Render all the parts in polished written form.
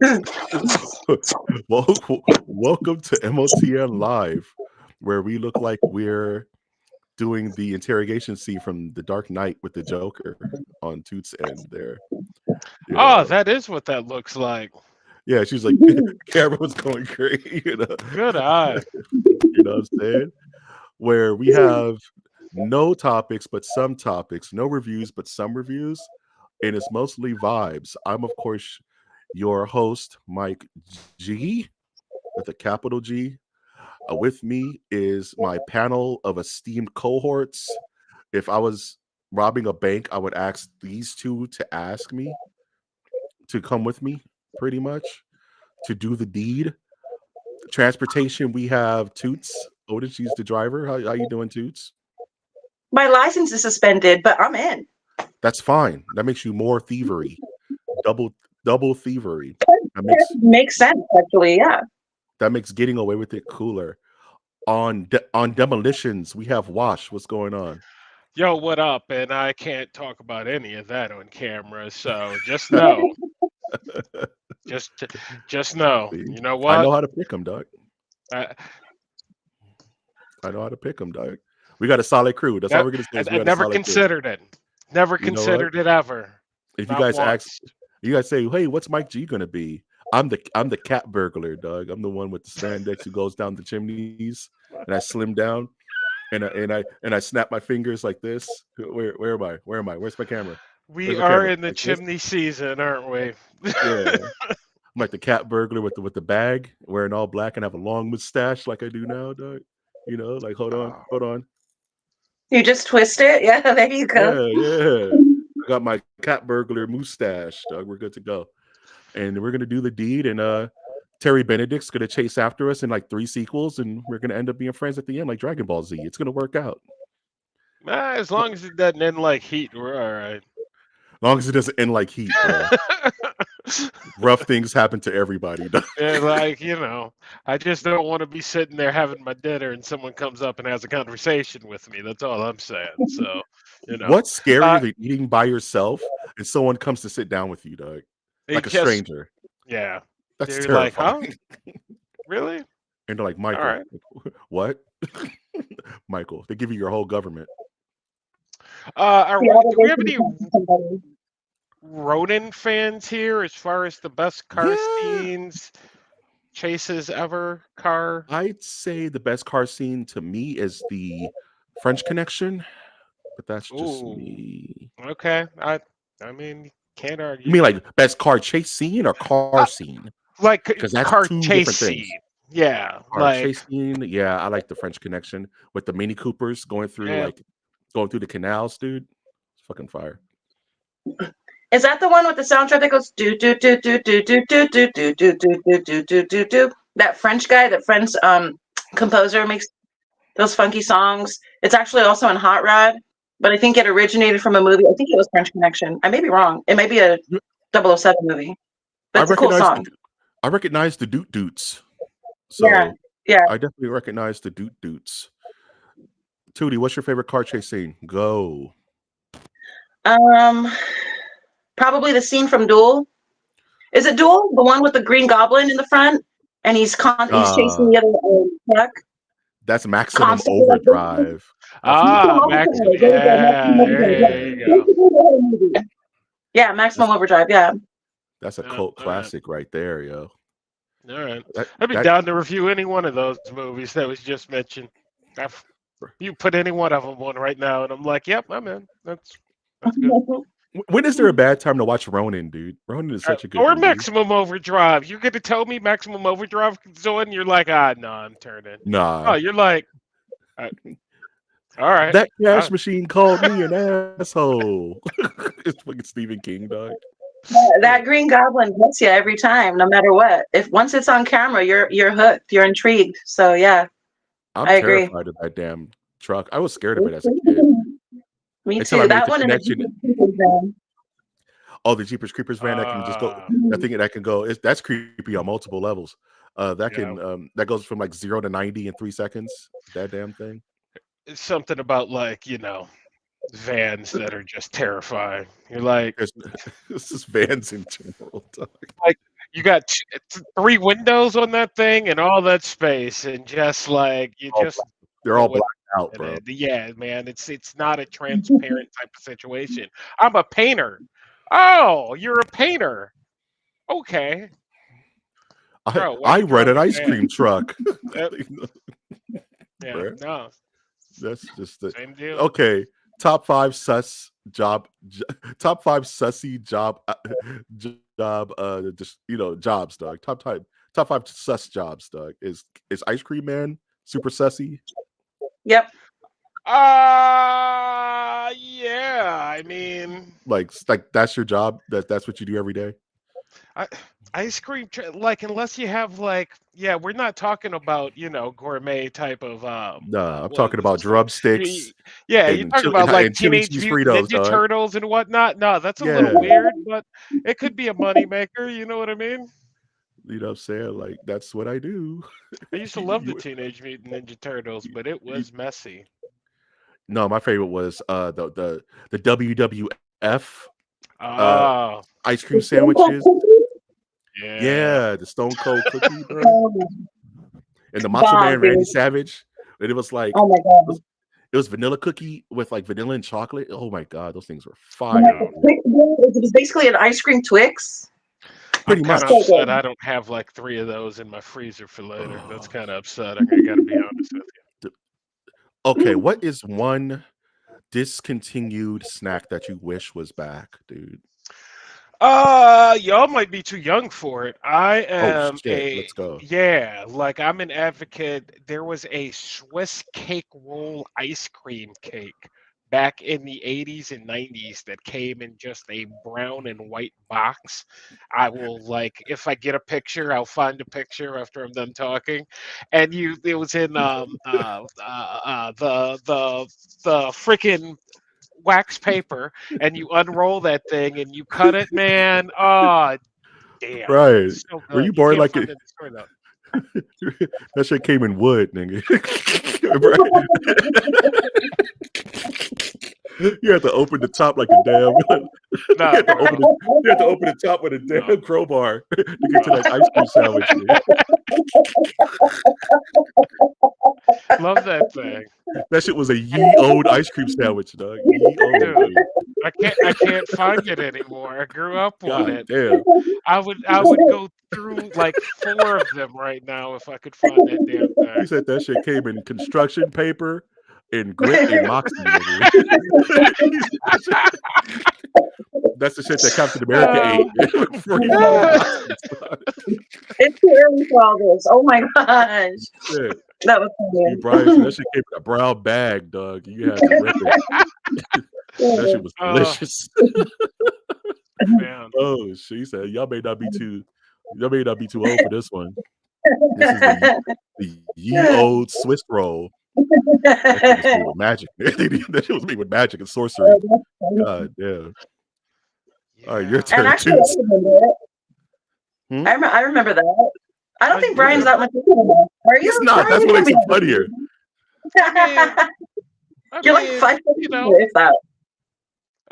Well, welcome to MOTN Live, where we look like we're doing the interrogation scene from The Dark Knight with the Joker on Toot's end there. You Oh, know, that is what that looks like. yeah, she's like, camera was going crazy. Good eye. You know what I'm saying? Where we have no topics but some topics, no reviews but some reviews, and it's mostly vibes. I'm, of course, your host, Mike G, with a capital G. With me is my panel of esteemed cohorts. If I was robbing a bank, I would ask these two to ask me to come with me, pretty much, to do the deed. Transportation, we have Toots. Odin, she's the driver. How you doing, Toots? My license is suspended, but I'm in. That's fine. That makes you more thievery. Double double thievery. That makes Makes sense, actually. Yeah. that makes getting away with it cooler. On demolitions, we have Wash. What's going on? Yo, what up? And I can't talk about any of that on camera, so just know, just just know. See? You know I what? know how to pick them, dog. I, I know how to pick them, dog. We got a solid crew. That's all that, we're gonna say is we I got a never solid crew. considered it. Never You know what? considered it ever. If you Not guys ask, once. you guys say, "Hey, what's Mike G gonna be?" I'm the cat burglar, dog. I'm the one with the spandex who goes down the chimneys, and I slim down, and I snap my fingers like this. Where am I? Where am I? Where's my camera? We Where's my are camera? in the Like this? chimney season, aren't we? Yeah. I'm like the cat burglar with the bag, wearing all black, and have a long mustache like I do now, dog. You know, like Oh, hold on. You just twist it. Yeah, there you go. Yeah, yeah. I got my cat burglar mustache, dog. We're good to go. And we're gonna do the deed, and Terry Benedict's gonna chase after us in like 3 sequels, and we're gonna end up being friends at the end, like Dragon Ball Z. It's gonna work out. as long as it doesn't end like heat, we're all right. As long as it doesn't end like heat, bro. Rough things happen to everybody, dog. And I just don't want to be sitting there having my dinner and someone comes up and has a conversation with me. That's all I'm saying. So, you know, What's scarier uh, than eating by yourself and someone comes to sit down with you, dog? they Like a just, stranger. yeah, That's they're like, terrifying. huh? Really? And they're like, All Michael, right. what? Michael, they give you your whole government. The Do we have obligation to any talk to somebody. Ronin fans here as far as the best car Yeah. scenes, chases ever car? I'd say the best car scene to me is the French Connection, but that's just Ooh, me. okay. I mean, can't You argue. mean like best car chase scene or car Uh, scene? like Because that's car two different chase things. scene. Yeah, Car chase like scene, yeah, I like the French Connection with the Mini Coopers yeah. going through the canals, dude. It's fucking fire. Is that the one with the soundtrack that goes do do do do do do do do do do do do do do do do? That French guy, that French composer makes those funky songs. It's actually also in Hot Rod, but I think it originated from a movie. I think it was French Connection. I may be wrong. It may be a 007 movie, but I it's a cool recognize song. I recognize the Doot Doots. Yeah, So yeah. I definitely recognize the Doot Doots. Tootie, what's your favorite car chase scene? Go. Um, Probably the scene from Duel. Is it Duel? The one with the Green Goblin in the front, and he's chasing Uh the other truck that's maximum constantly like this. overdrive. That's Ah, Maximum maximum Max. Overdrive. overdrive. There you go. Maximum Yeah, Overdrive. Yeah. there you go. Basically the whole movie. Yeah, That's Maximum Overdrive. Yeah. that's a Yeah, cult all right, classic right there, yo. all right. That I'd be that down to review any one of those movies that was just mentioned. I've, you put any one of them on right now, and I'm like, yep, I'm in. That's good. when is there a bad time to watch Ronin, dude? Ronin is such a good Or movie. Maximum Overdrive. You're going to tell me Maximum Overdrive is on? You're like, no, I'm turning. Oh, Nah. you're like, uh, all right. That Uh, cash machine called me an asshole. It's fucking Stephen King, dog. That Green Goblin gets you every time, no matter what. If once it's on camera, you're hooked. You're intrigued. So yeah, I'm I agree. terrified of that damn truck. I was scared of it as a kid Me until I too. made That the one and the connection. Jeepers Creepers van. Oh, the Jeepers Creepers van that can just go. uh, That can go. That's creepy on multiple levels. yeah. That goes from like 0 to 90 in 3 seconds. That damn thing. It's something about like, vans that are just terrifying. You're like, It's, it's just vans in general, dog. like You got 3 windows on that thing and all that space, and just like you All just black. They're know all what. blacked out, bro. Yeah, man, it's not a transparent type of situation. I'm a painter. Oh, you're a painter. Okay, bro, why I you run drawing an me ice bad? cream truck. Yep, yeah, Bruh. no, That's just the same deal. okay. Top five sus job, top five sussy job, job. Just jobs, dog. Top five sus jobs, dog. Is ice cream man super sussy? Yep. Yeah. I mean, Like that's your job. That's what you do every day. I, ice cream, like unless you have like, yeah, we're not talking about gourmet type of Nah, I'm what talking is about this like? drumsticks Yeah, you're and talking about like chili Teenage cheese Mutant Fritos, Ninja dog. Turtles and whatnot. No, that's a little Yeah, weird, but it could be a moneymaker. You know what I mean? you know what I'm saying? Like that's what I do. I used to love the You- Teenage Mutant Ninja Turtles, but it you- was messy. no, my favorite was the WWF uh Oh, ice cream sandwiches. yeah. Yeah, the Stone Cold cookie, bro, Oh, and the Macho bomb, Man Randy dude. Savage. And it was like Oh my god. it was vanilla cookie with like vanilla and chocolate. Oh my god, those things were And like fire, the No. dude. Twix, it was basically an ice cream Twix. I'm Pretty kind of So much. upset good. I don't have like 3 of those in my freezer for later. That's Oh, kind of upsetting. I got to be honest with you. d- okay, what is one discontinued snack that you wish was back, dude? Y'all might be too young for it. I Oh am shit, let's go. yeah, like I'm an advocate. There was a Swiss cake roll ice cream cake back in the 80s and 90s that came in just a brown and white box. I will like if I get a picture, I'll find a picture after I'm done talking. And it was in the freaking wax paper, and you unroll that thing and you cut it, man. Oh, damn. Right. So Were you good. You born can't like find it? it in the store though. That shit came in wood, nigga. You had to open the top like a damn. You No, had to open bro. the. You had to open the top with a No. damn crowbar to get No. to that ice cream sandwich. Nigga. Love that thing. That shit was a ye old ice cream sandwich, dog. Ye old, Dude. dude. I can't find it anymore. I grew up on God it. damn. I would go through like 4 of them right now if I could find that damn He thing. said that shit came in construction paper, in grit, and moxie, nigga. That's the shit that Captain America ate Uh, before he fought the Nazis. It's too early for all this. Oh my gosh. Shit. That was See, Brian said funny. that shit came in a brown bag, dog. You had to rip it. That shit was oh delicious. man. Oh, she said, y'all may not be too old for this one. This is the ye old Swiss roll. That shit was made with magic. That shit was made with magic and sorcery. God damn. All right, your Yeah. And turn, actually, I Toots. remember it. Hmm? I remember that. I don't I think Yeah. Brian's that much into it. Are He's you, not. Brian? That's You what can't makes be it funnier. I mean that. I You're like mean, 5 you seconds know, into it, if that.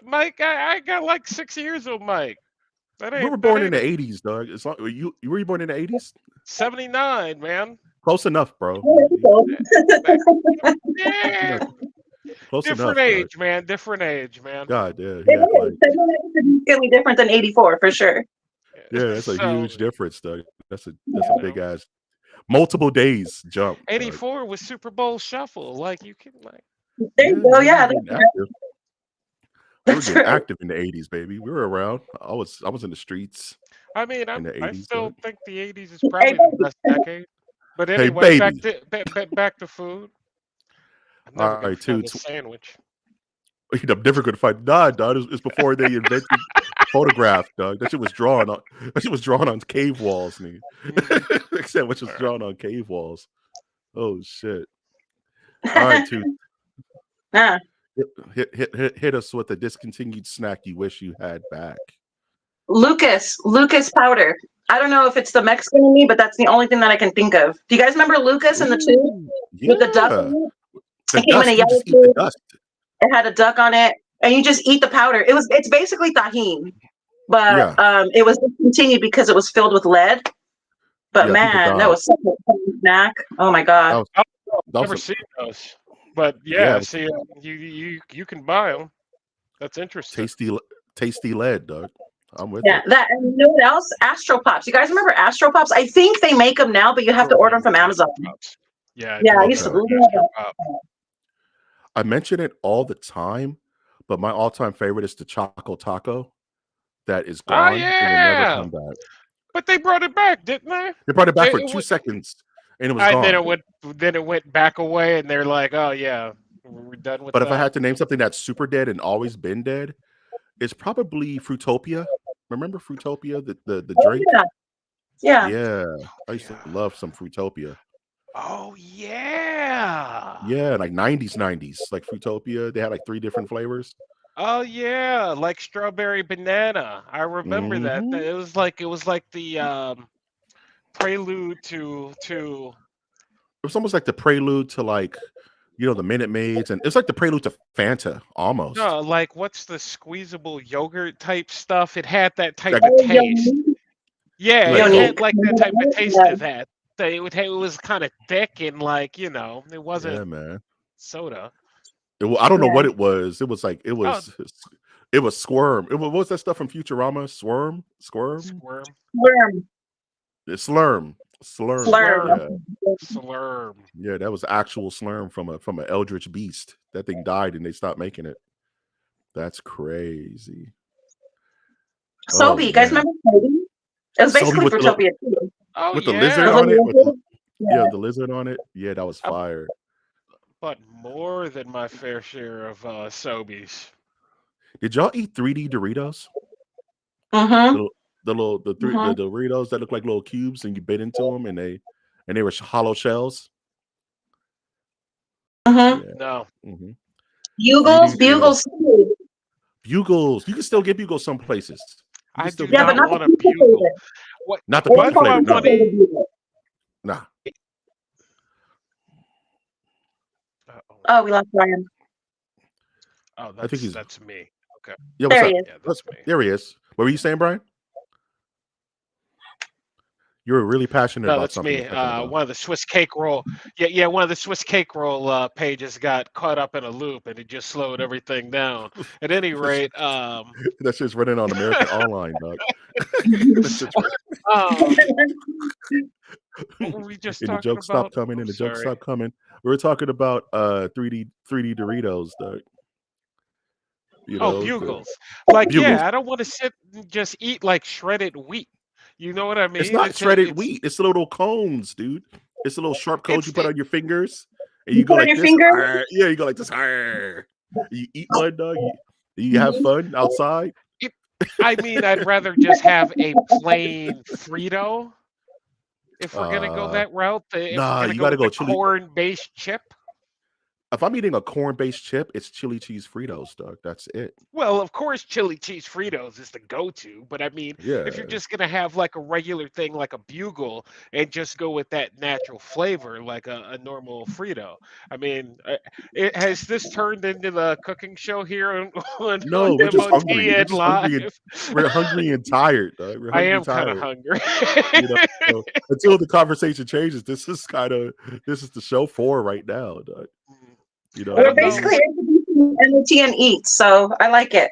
Mike, I got like 6 years on Mike. That We were ain't that born in ain't the a '80s, dog. It's not, were you born in the '80s? 79, man. Close enough, bro. Yeah, That- You Yeah, know, close different enough, dog. age, man. Different age, man. God, yeah, he It act like is. 79 is significantly different than 84, for sure. yeah. That's a So huge difference, dog. That's a you big know, ass multiple days jump, dog. 84 was Super Bowl shuffle. Like you can like, There Yeah, you go. man, we were Yeah, getting that's right. active. We were That's getting right. active in the '80s, baby. We were around. I was in the streets I mean, in the I '80s, still dog. think the 80s is Hey, probably the best decade. But Hey, anyway, baby. back to food. I'm never All gonna right, find the Toots. sandwich. I'm never gonna find. Nah, dog. It's before they invented photograph, dog. That shit was drawn on. That shit was drawn on cave walls, nigga. Mhm. Except which was All right. drawn on cave walls. Oh shit! All right, Toots. Ah, Hit us with a discontinued snack you wish you had back. Lucas powder. I don't know if it's the Mexican in me, but that's the only thing that I can think of. Do you guys remember Lucas and the tube Ooh, with the duck yeah. in it? The It came in a dust. You yellow just eat the tube. dust. It had a duck on it, and you just eat the powder. It's basically tahine. but Yeah, it was discontinued because it was filled with lead. But yeah, people man, that died. was such a fun snack. Oh my That god. was I've that was never a, seen those, but yeah, yeah, it was see, you can buy them. That's interesting. tasty tasty lead, Doug. I'm with Yeah, it. that and you know what else? Astro Pops. You guys remember Astro Pops? I think they make them now, but you I have to order them remember from Amazon. Astro Pops. Yeah, I Yeah, do I used to Okay. remember love Astro that. Pop. I mention it all the time, but my all-time favorite is the Choco Taco that is Oh gone. It will never yeah, come back. but they brought it back, didn't they? They brought it back for It 2 went, seconds and it was and gone. then it went back away, and they're like, oh yeah, we're done with But if I that. had to name something that's super dead and always been dead, it's probably Fruitopia. Remember Fruitopia, the Oh drink? yeah, yeah. Yeah, I Oh used to yeah. love some Fruitopia. Oh yeah. Yeah, like 90s, like Fruitopia. They had like 3 different flavors. Oh yeah, like strawberry banana. I remember that. Mhm. It was like the prelude to It was almost like the prelude to like, the Minute Maids, and it's like the prelude to Fanta almost. no, like what's the squeezable yogurt type stuff? It had that type That of Oh, taste. Yoni- Yeah, like it Coke. had Yonique. like that type of taste Yeah. to that. It was kind of thick and like, it Yeah, wasn't man. soda. I don't know Yeah. what it was. It was like Oh, it was Squirm. What was that stuff from Futurama? Squirm, squirm, Slurm. it's Slurm, Slurm. Slurm. slurm, Yeah, slurm. yeah, that was actual Slurm from a eldritch beast. That thing died and they stopped making it. That's crazy. Oh Sobe. You guys man, remember Sobe? It was Sobe basically with Fruitopia too. Oh with the lizard It was yeah, like on it. With liquid. yeah, Yeah. the lizard on it. Yeah, that was I fire. bought more than my fair share of Sobeys. Did y'all eat 3D Doritos? Mm-hmm. The the Mm-hmm. Doritos that look like little cubes and you bit into them and they were hollow shells. Mm-hmm. Yeah. No, hmm Bugles. 3D Doritos. Bugles too. Bugles. You can still get Bugles some places. You can I still do get Yeah, but not not the Bugles. want a pizza bugle. flavor. What Not the They pizza don't what do call I it flavor. pizza want No. to flavor bugle. Nah. Uh-oh. Oh, we lost Ryan. Oh, I think he's that's me. Okay. yeah, what's There he up? is. Yeah, that's me. There he is. What were you saying, Brian? You were really passionate No, about that's something a me. second ago. One of the Swiss cake roll. Yeah, one of the Swiss cake roll pages got caught up in a loop, and it just slowed everything down. At any That's rate, that shit's running on American Online, dog. That shit's um, what were we just and the talking jokes stop about? coming, I'm and the jokes sorry. stop coming. We were talking about 3D Doritos, dog. Oh, The bugles. Like, bugles. yeah, I don't want to sit and just eat like shredded wheat. You know what I It's mean? not shredded wheat. It's little cones, dude. It's a little sharp cones you It's put on your fingers, and You you go put on like your this. finger. Yeah, you go like this. You eat one, dog. You have fun outside. it, I mean, I'd rather just have a plain Frito if we're gonna go Uh, that route. If we're nah, gonna you go got to with the go chili. corn-based chip. If I'm eating a corn-based chip, it's chili cheese Fritos, dog. That's it. Well, of course, chili cheese Fritos is the go-to, but I mean, if you're Yeah. just gonna have like a regular thing like a bugle and just go with that natural flavor like a normal Frito, I mean, has this turned into the cooking show here on No, we're just hungry. We're MOTN just hungry and Live? we're hungry and tired, dog. We're I hungry, am kind of tired. hungry. You know, so until the conversation changes, this is the show for right now, dog. You know I what I We're don't mean? know. basically introducing MOTN Eats, so I like it.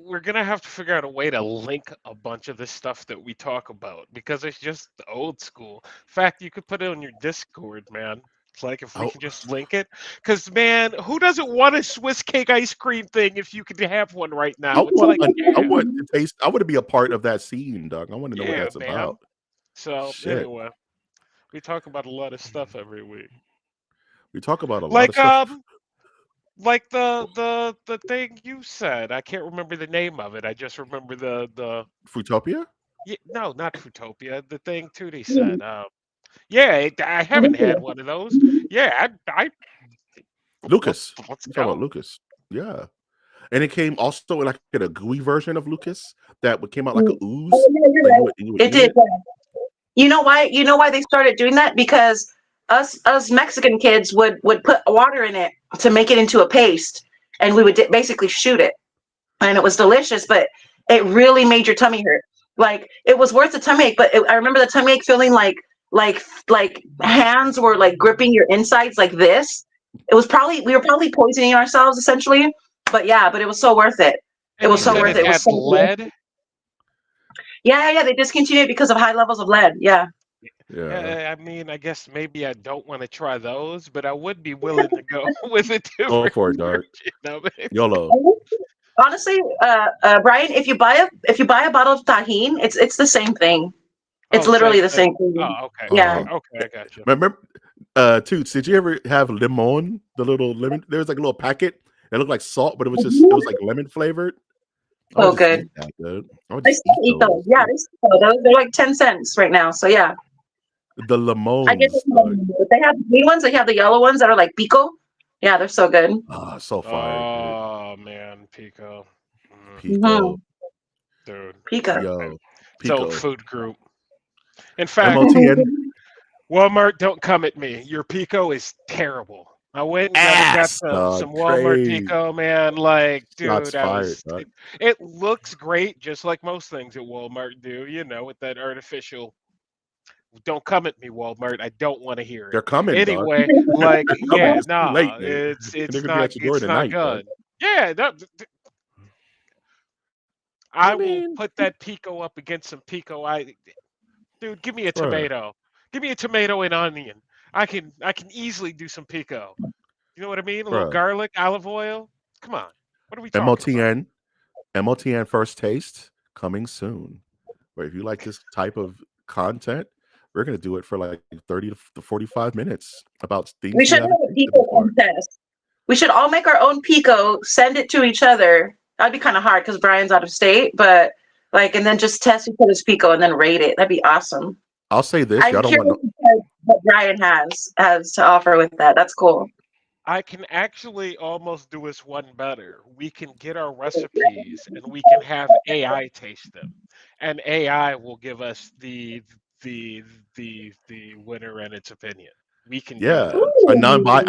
We're gonna have to figure out a way to link a bunch of this stuff that we talk about because it's just old school. In fact, you could put it on your Discord, man. It's like if we I, can just link it, because man, who doesn't want a Swiss cake ice cream thing if you could have one right I now? It's want like, I yeah, want to taste. I want to be a part of that scene, dog. I want to know what yeah, that's man. about. So Shit, anyway, we talk about a lot of stuff every week, we talk about a lot of like stuff. the thing you said. I can't remember the name of it. I just remember the Fruitopia, yeah, no, not Fruitopia. The thing Tootie said. Yeah, I haven't had one of those. Yeah, Lucas. let's You talking about go. Lucas? Yeah, and it came also in like in a gooey version of Lucas that came out like a Oh, ooze. yeah, you're Like right. you would It eat did. it. Yeah. You know why? You know why they started doing that? Because us Mexican kids would put water in it to make it into a paste, and we would basically shoot it, and it was delicious. But it really made your tummy hurt. Like it was worth the tummy ache, but I remember the tummy ache feeling like hands were like gripping your insides like this. It was probably we were probably poisoning ourselves essentially. But yeah, but it was so worth it. It And was you so said worth it it. It was had so good. lead. Yeah. They discontinued it because of high levels of lead. Yeah. Yeah. Yeah, I mean, I guess maybe I don't want to try those, but I would be willing to go with a Go different for it, dog. version of it. YOLO. Honestly, Brian, if you buy a bottle of tahine, it's the same thing. It's Oh, literally same the thing. same thing. Oh, okay. Yeah. Okay, I got you. Remember, Toots, did you ever have limon? The little lemon. There was like a little packet. It looked like salt, but it was like lemon flavored. I would So just eat good. that, dude. I would I just still eat eat those. those, Yeah, dude. they're like 10 cents right now. So yeah, The I get lemons, dog. them. If they have the green ones, they have the yellow ones that are like pico. Yeah, they're so good. Ah, so fire, dude. Oh man, Pico. Pico, Hmm. Dude. Pico. yo, So Pico, food group. In fact, MOTN Walmart, don't come at me. Your Pico is terrible. I went and got ass, some dog. Walmart Crazy. Pico, man. Like, Shots dude, fired, dog. it looks great, just like most things at Walmart do, with that artificial. Don't come at me, Walmart. I don't want to hear it. They're coming, dog. Anyway, like, They're coming. yeah, It's too late, nah, man. it's And they're it's gonna be not at your door it's not tonight, dog. good. Yeah, I I will mean, put that Pico up against some Pico. Dude, give me a bruh, tomato. Give me a tomato and onion. I can easily do some pico. You know what I mean? A little bruh. garlic, olive oil. Come on. What are we talking about? MOTN, MOTN first taste coming soon. But if you like this type of content, we're gonna do it for like 30 to 45 minutes about We things we should have haven't a tasted pico before. contest. We should all make our own pico, send it to each other. That'd be kind of hard because Brian's out of state, but like, and then just test each other's pico and then rate it. That'd be awesome. I'll say this: I'm y'all don't want curious no. to hear what Brian has to offer with that. That's cool. I can actually almost do us one better. We can get our recipes and we can have AI taste them. And AI will give us the winner and its opinion. We can do Yeah, that. a Ooh.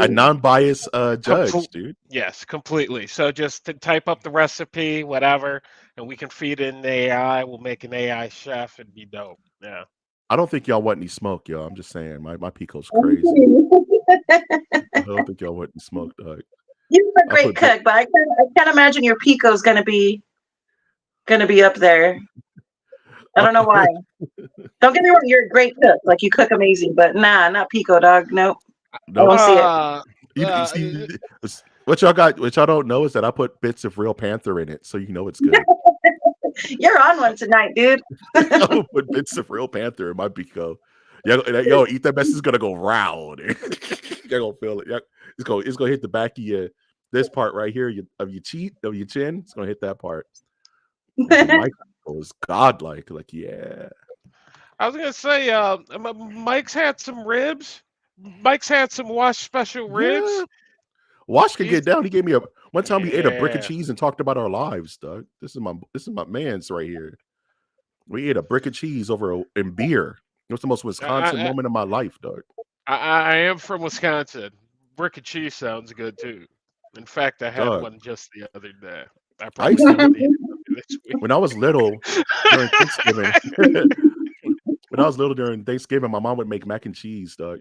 non-biased Complete. judge, dude. Yes, completely. So just to type up the recipe, whatever, and we can feed it in AI. We'll make an AI chef and be dope. Yeah. I don't think y'all want any smoke, y'all. I'm just saying, my pico's crazy. I don't think y'all want any smoke, dog. You're a I great put bit. cook, but I can't imagine your pico's gonna be up there. I I don't know why. put, Don't get me wrong, you're a great cook. Like you cook amazing, but nah, not pico, dog. Nope. I nope. won't see it. Uh, You uh, see, what y'all got? What y'all don't know is that I put bits of real panther in it, so you know it's good. You're on one tonight, dude. I would put bits of real panther in my pico. Yo, eat that mess is gonna go round. You're gonna feel it. It's gonna hit the back of your this part right here of your chin. It's gonna hit that part. Mike was godlike. Like, yeah. I was gonna say, Mike's had some ribs. Mike's had some wash special Yeah. ribs. Wash can He's get down. He gave me one time we ate a brick of yeah. cheese and talked about our lives, Doug. This is my man's right here. We ate a brick of cheese in beer. It was the most I, Wisconsin I moment of my life, Doug. I am from Wisconsin. Brick and cheese sounds good too. In fact, I had Doug. one just the other day. I I probably used to need this week. when I was little during Thanksgiving. When I was little during Thanksgiving, my mom would make mac and cheese, Doug.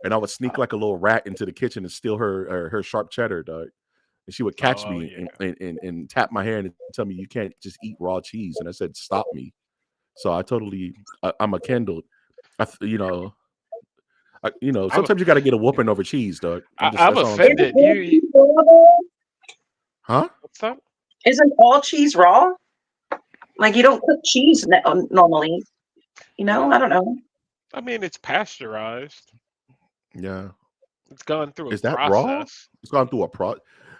And I would sneak like a little rat into the kitchen and steal her sharp cheddar, Doug. And she would catch Oh me yeah. and tap my hand and tell me you can't just eat raw cheese. And I said, stop me. So I'm a kindled. I'm Sometimes you got to get a whooping over cheese, Doug. I'm That's all I'm saying. offended. You Huh? what's up? Isn't all cheese raw? Like you don't cook cheese normally. I don't know. I mean, it's pasteurized. Yeah. It's gone through a Is that raw? process. It's gone through like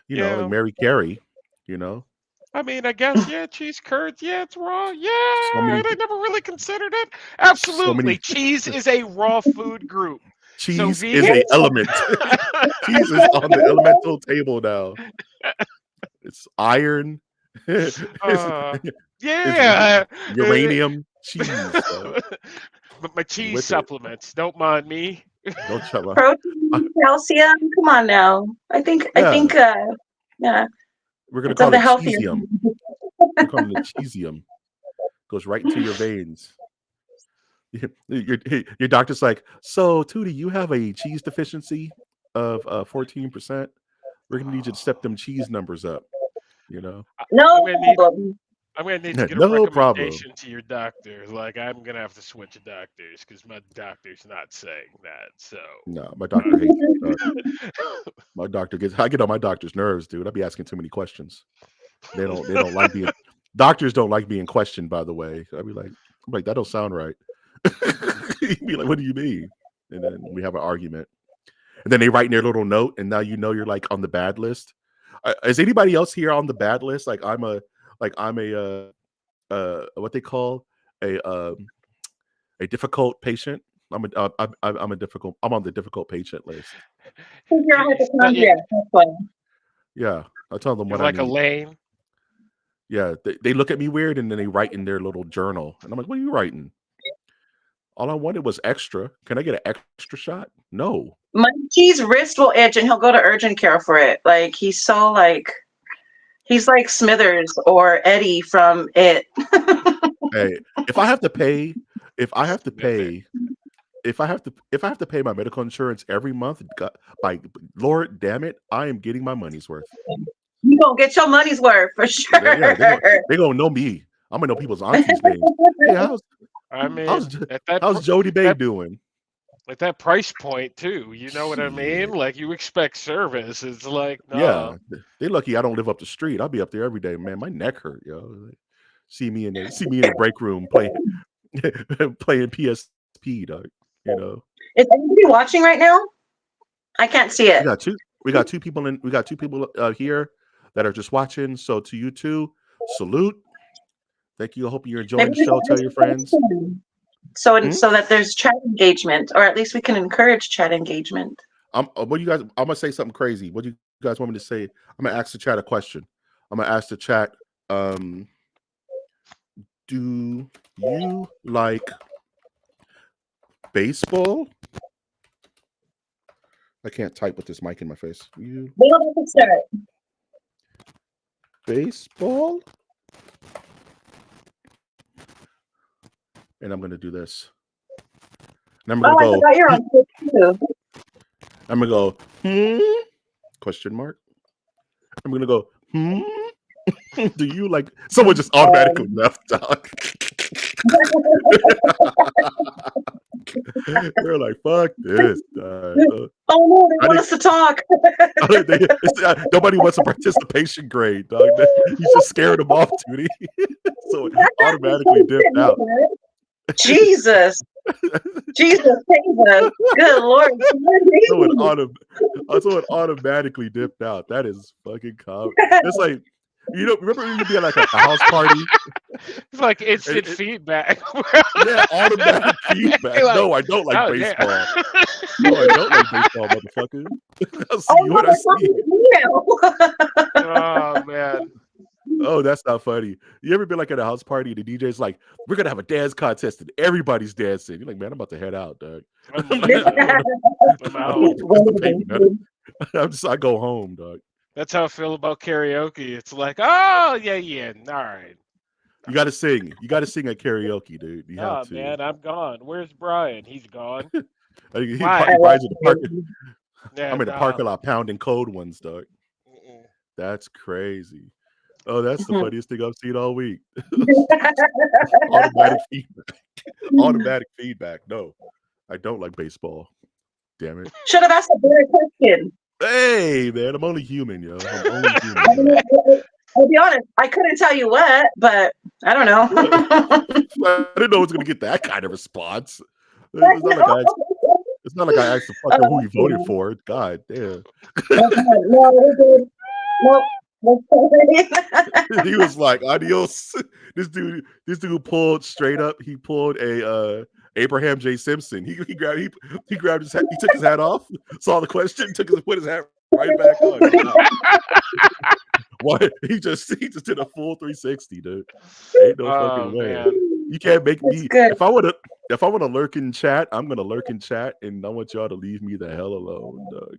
Yeah. Mary Carey, you know. I mean, I guess yeah, cheese curds. Yeah, it's raw. Yeah, So many I never really considered it. so Absolutely, many cheese is a raw food group. So cheese is vegan. a element. Cheese is on the elemental table now. It's iron. it's, uh, it's yeah. uranium cheese. But my cheese With it. supplements. Don't mind me. Don't tell her. Protein, calcium. Come on now. I think. Yeah, Yeah, we're gonna it's of call the it healthier. cheesium. We're calling it cheesium. goes right into your veins. Your doctor's like, so Tootie, you have a cheese deficiency of 14%. We're gonna need you to step them cheese numbers up. You know, I'm No gonna need problem. I'm gonna need to get a no problem. recommendation to your doctor. Like I'm gonna have to switch doctors because my doctor's not saying that. So No, my doctor hates me. My doctor gets. I get on my doctor's nerves, dude. I be asking too many questions. They don't like being. Doctors don't like being questioned. By the way, I'm like, that don't sound right. He'd be like, what do you mean? And then we have an argument. And then they write in their little note, and now you know you're like on the bad list. Is anybody else here on the bad list? I'm a what they call a difficult patient. I'm a difficult. I'm on the difficult patient list. You're a you, you, hypochondriac. That's why. Yeah, I tell them you're what I like a need. lane. Yeah, they look at me weird, and then they write in their little journal, and I'm like, "What are you writing?" All I wanted was extra. Can I get an extra shot? No. Munchie's wrist will itch, and he'll go to urgent care for it. Like he's like Smithers or Eddie from It. Hey, if I have to pay, if I have to Smith it. pay, if I have to pay my medical insurance every month, by Lord damn it, I am getting my money's worth. You gonna get your money's worth for Yeah, sure. they gonna know me. I'm gonna know people's aunties' names. Hey, I how's mean, at that how's Jody Bay that doing? at that price point too. You know what I mean? Shit. Like you expect service. It's like Yeah, no. they lucky I don't live up the street. I'll be up there every day, man. My neck hurt, yo. See me in the break room playing playing PSP, dog. You know, Is anybody watching right now? I can't see we it. got two. We got two people here that are just watching. So to you two, salute. Thank you. I hope you're Maybe enjoying the we show. can Tell just your friends. Hmm? so that there's chat engagement, or at least we can encourage chat engagement. What you guys? I'm gonna say something crazy. What do you guys want me to say? I'm gonna ask the chat a question. I'm gonna ask the chat. Do you like baseball? I can't type with this mic in my face. You We don't have to start. baseball? And I'm gonna do this. And I'm gonna Oh, I go. forgot you're on Twitch too. I'm gonna go. Question mark. I'm gonna go. Do you like? Someone just automatically left, dog. They're like, fuck this. Oh no, they I want think us to talk. nobody wants a participation grade, dog. You just scared them off, Tootie. So it automatically dipped out. Jesus. Jesus, save us. Good Lord. So it automatically dipped out. That is fucking common. It's like, you know, remember when you'd be at like a house party? It's like instant feedback. Yeah, automatic feedback. Like, No, I don't like oh, baseball. yeah. No, I don't like baseball, motherfucker. I'll see you when I see you. Oh man. Oh, that's not funny. You ever been like at a house party and the DJ's like, we're gonna have a dance contest and everybody's dancing. You're like, man, I'm about to head out, dog. I'm I don't out. want to participate, man. I go home, dog. That's how I feel about karaoke. It's like, oh yeah. All right. You gotta sing. You gotta sing at karaoke, dude. You have Oh to. man, I'm gone. Where's Brian? He's gone. Brian's in the park. Yeah, I'm in the parking lot pounding cold ones, dog. Mm-mm. That's crazy. Oh, that's the funniest thing I've seen all week. Automatic feedback. Automatic feedback. No, I don't like baseball. Damn it. Should have asked a better question. Hey, man, I'm only human, yo. I'm only human. I'll be honest, I couldn't tell you what, but I don't know. I didn't know it was going to get that kind of response. It's not like I asked the fucker who he voted for. God damn. He was like, adios. This dude pulled straight up. He pulled a Abraham J. Simpson. He grabbed his hat, he took his hat off, saw the question, put his hat right back on. What? He just did a full 360, dude. Ain't no fucking way. Man. You can't make me. If I want to lurk in chat, I'm gonna lurk in chat, and I want y'all to leave me the hell alone, dog.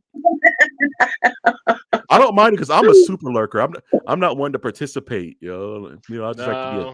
I don't mind it because I'm a super lurker. I'm not one to participate, yo. You know, I just like to be a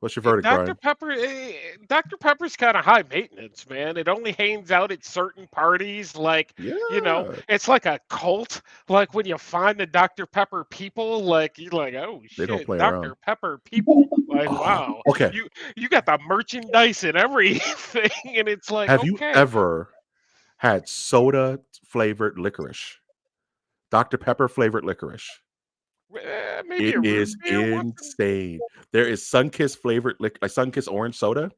What's your verdict, Dr. Brian? Pepper, Dr. Pepper's kind of high maintenance, man. It only hangs out at certain parties, like Yeah, it's like a cult. Like when you find the Dr. Pepper people, like you're like, oh they don't shit, play around. Dr. Pepper people. Like Oh, wow, okay. you got the merchandise and everything, and it's like Have you okay, ever had soda flavored licorice? Dr. Pepper flavored licorice. maybe It a root is beer once. insane. There is Sunkiss flavored like Sunkiss orange soda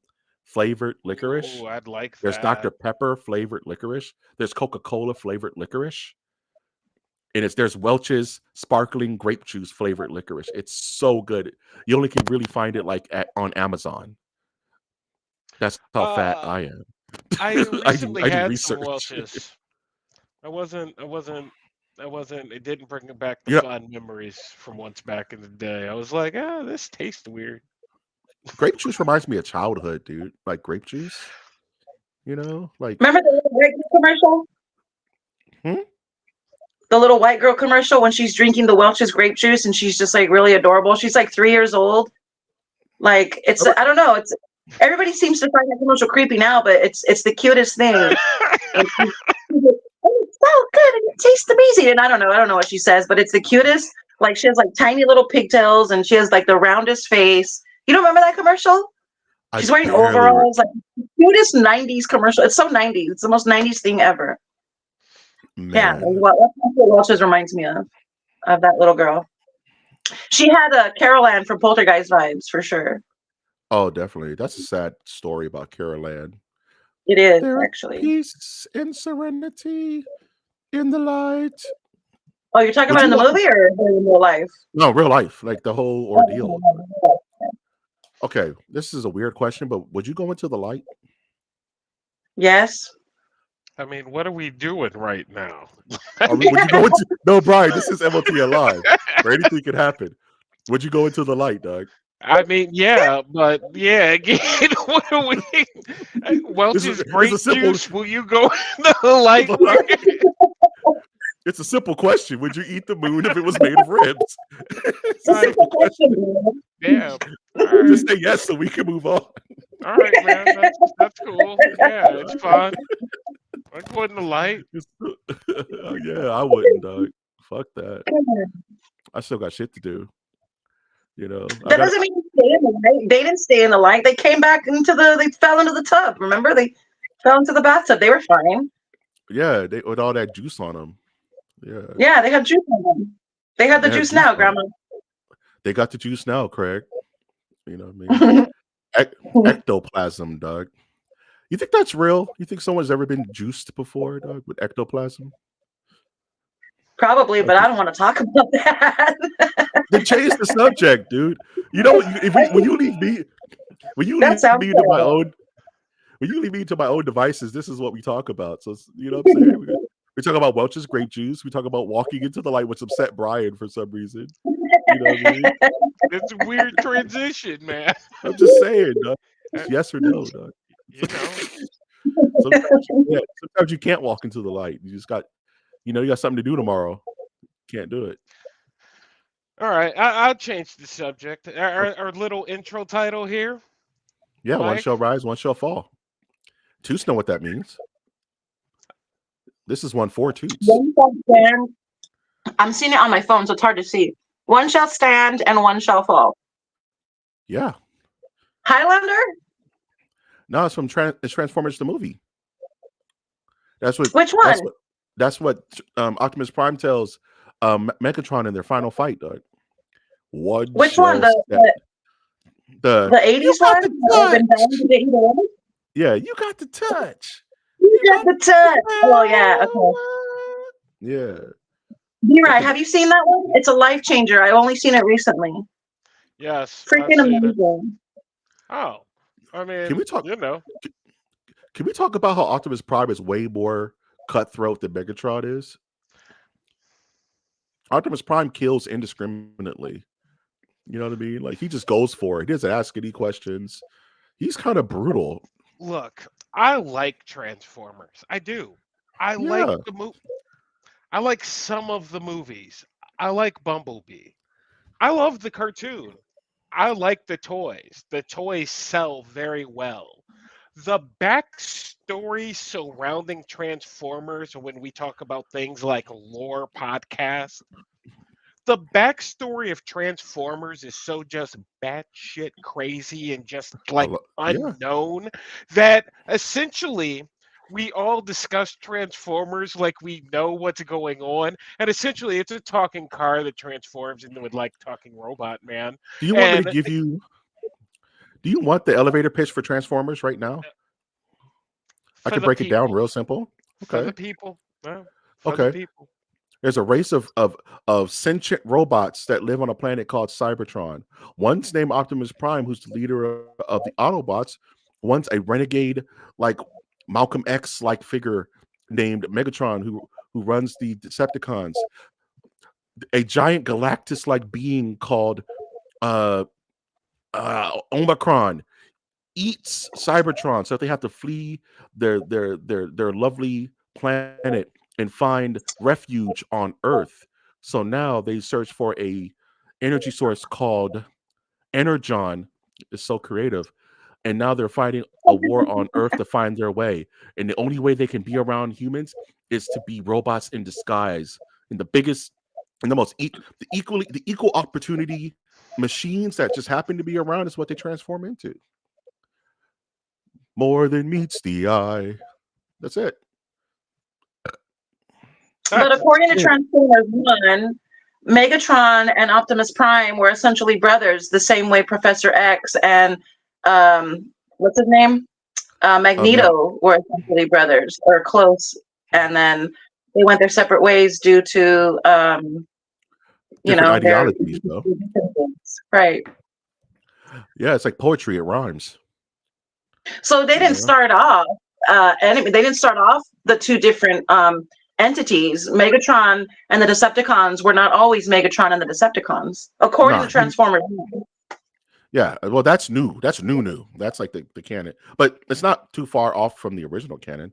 flavored licorice. Ooh, I'd like There's that. Dr. Pepper flavored licorice. There's Coca-Cola flavored licorice. And there's Welch's sparkling grape juice flavored licorice. It's so good. You only can really find it like on Amazon. That's how fat I Uh, am. I I recently do had some research. Welch's. I wasn't. It didn't bring back the Yeah, fond memories from once back in the day. I was like, ah, this tastes weird. grape juice reminds me of childhood, dude. Like grape juice, like Remember the little white girl commercial? hmm? The little white girl commercial when she's drinking the Welch's grape juice and she's just like really adorable. She's like 3 years old. Like it's I don't know. It's everybody seems to find that commercial creepy now, but it's the cutest thing. And oh, it's so good and it tastes amazing. And I don't know what she says, but it's the cutest. Like she has like tiny little pigtails and she has like the roundest face. You don't remember that commercial? I She's wearing barely overalls, like cutest '90s commercial. It's so '90s. It's the most '90s thing ever. Yeah, man. that's what Welch's reminds me of that little girl. She had a Carol Ann from Poltergeist vibes for sure. Oh, definitely. That's a sad story about Carol Ann. It is There is actually. peace and serenity in the light. Oh, you're talking Would about you in the walk? movie or in real life? No, real life, like the whole ordeal. Oh, Okay, this is a weird question, but would you go into the light? yes. I mean, what are we doing right now? Would you go into? No, Brian. This is MOTN live, where anything could happen. Would you go into the light, Doug? I mean, yeah, but yeah, again, what are we? This is Welch's it's grape a simple. juice. Will you go in the light? It's a simple question. Would you eat the moon if it was made of ribs? It's a It's a Like, simple simple question. question, man. yeah. All right. Just say yes so we can move on. All right, man. That's cool. Yeah, it's fun. I go in the light. Yeah, I wouldn't, Doug. Fuck that. I still got shit to do. I That got. doesn't mean you stay in the light. They didn't stay in the light. They came back they fell into the tub. Remember? They fell into the bathtub. They were fine. Yeah, they with all that juice on them. Yeah, Yeah, they had juice on them. They had the they had juice juice now, on them. Grandma. They got the juice now, Craig. You know what I mean? Ectoplasm, Doug. You think that's real? You think someone's ever been juiced before, Doug, with ectoplasm? Probably, Like, but I don't want to talk about that. then change the subject, dude. You know, when you leave me, when you That leave sounds me to my terrible. own, when you leave me to my own devices, this is what we talk about. So you know what I'm saying? We talk about Welch's grape juice. We talk about walking into the light, which upset Brian for some reason. You know what I mean? It's a weird transition, man. I'm just saying, Doug. Uh, It's yes or no, Doug. You know. Sometimes you can't walk into the light. You just got, you got something to do tomorrow. Can't do it. All right, I'll change the subject. Our little intro title here, Yeah, one Mike. shall rise, one shall fall. Toots know what that means. This is one for Toots. One shall stand. I'm seeing it on my phone, so it's hard to see. One shall stand and one shall fall. Yeah. Highlander? No, it's from it's Transformers the movie. That's what. Which one? That's what Optimus Prime tells Megatron in their final fight, Doug. Which one? The you 80s got one? the touch. Yeah, you got the touch. You got the touch. Oh yeah, okay. Yeah. B-Right, have you seen that one? It's a life changer. I've only seen it recently. Yes, I've Freaking seen it. amazing. Oh, I mean, Can we talk? You know, Can we talk about how Optimus Prime is way more cutthroat than Megatron is? Optimus Prime kills indiscriminately. You know what I mean? Like he just goes for it. He doesn't ask any questions. He's kind of brutal. look, I like Transformers. I do. I like Yeah. the movie. I like some of the movies. I like Bumblebee. I love the cartoon. I like the toys. The toys sell very well. The backstory surrounding Transformers, when we talk about things like lore podcasts, the backstory of Transformers is so just batshit crazy and just like Yeah. unknown that essentially we all discuss Transformers like we know what's going on, and essentially it's a talking car that transforms into a like talking robot man. Do you want me to And give you? Do you want the elevator pitch for Transformers right now? I for could the break it down people, real simple. for the Okay. people, for the Okay. people. There's a race of sentient robots that live on a planet called Cybertron. One's named Optimus Prime, who's the leader of the Autobots. One's a renegade, like Malcolm X like figure named Megatron, who runs the Decepticons. A giant Galactus like being called uh Omicron eats Cybertron, so they have to flee their lovely planet and find refuge on Earth. So now they search for a energy source called Energon. It's so creative, and now they're fighting a war on Earth to find their way. And the only way they can be around humans is to be robots in disguise. And the biggest and the most the equal opportunity machines that just happen to be around is what they transform into. More than meets the eye. That's it. But Nice. according to Yeah. Transformers 1, Megatron and Optimus Prime were essentially brothers, the same way Professor X and what's his name? Meg, Magneto were essentially brothers or close, and then they went their separate ways due to different their ideologies, though. differences. Right. Yeah, it's like poetry. It rhymes. So they You didn't know? start off they didn't start off the two different entities. Megatron and the Decepticons were not always Megatron and the Decepticons, according to Nah. Transformers. Yeah. Well, that's new. That's new. That's like the canon, but it's not too far off from the original canon,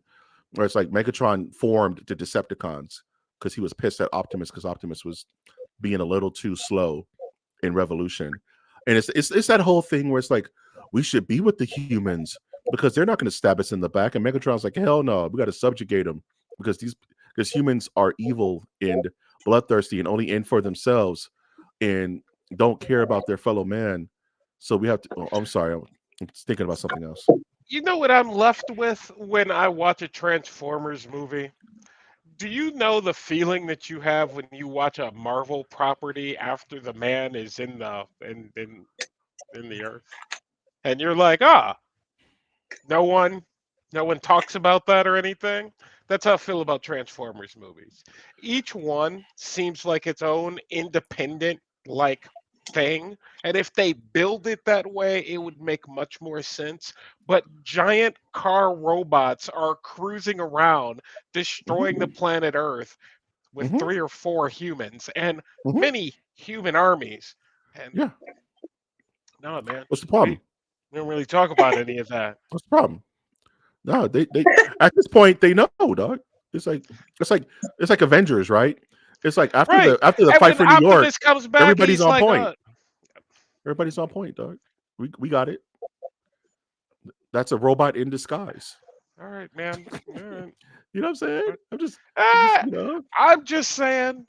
where it's like Megatron formed the Decepticons because he was pissed at Optimus because Optimus was being a little too slow in Revolution, and it's that whole thing where it's like we should be with the humans because they're not going to stab us in the back, and Megatron's like, hell no, we got to subjugate them because humans are evil and bloodthirsty and only in for themselves and don't care about their fellow man. So we have to. Oh, I'm sorry, I'm thinking about something else. You know what I'm left with when I watch a Transformers movie? Do you know the feeling that you have when you watch a Marvel property after the man is in the earth? And you're like, no one no one talks about that or anything. That's how I feel about Transformers movies. Each one seems like its own independent like thing, and if they build it that way it would make much more sense. But giant car robots are cruising around destroying the Hmm. planet Earth with Hmm. 3 or 4 humans and Hmm. many human armies. And Yeah. no, man, What's the we problem? don't really talk about any of that. What's the problem? No, they at this point they know, dog. It's like it's like it's like Avengers, right? It's like Right. after the And fight when for New York, Optimus comes back, everybody's he's on like, point. Everybody's on point, dog. We got it. That's a robot in disguise. all right, man. All right. You know what I'm saying? Uh, I'm just Ah, I'm just saying,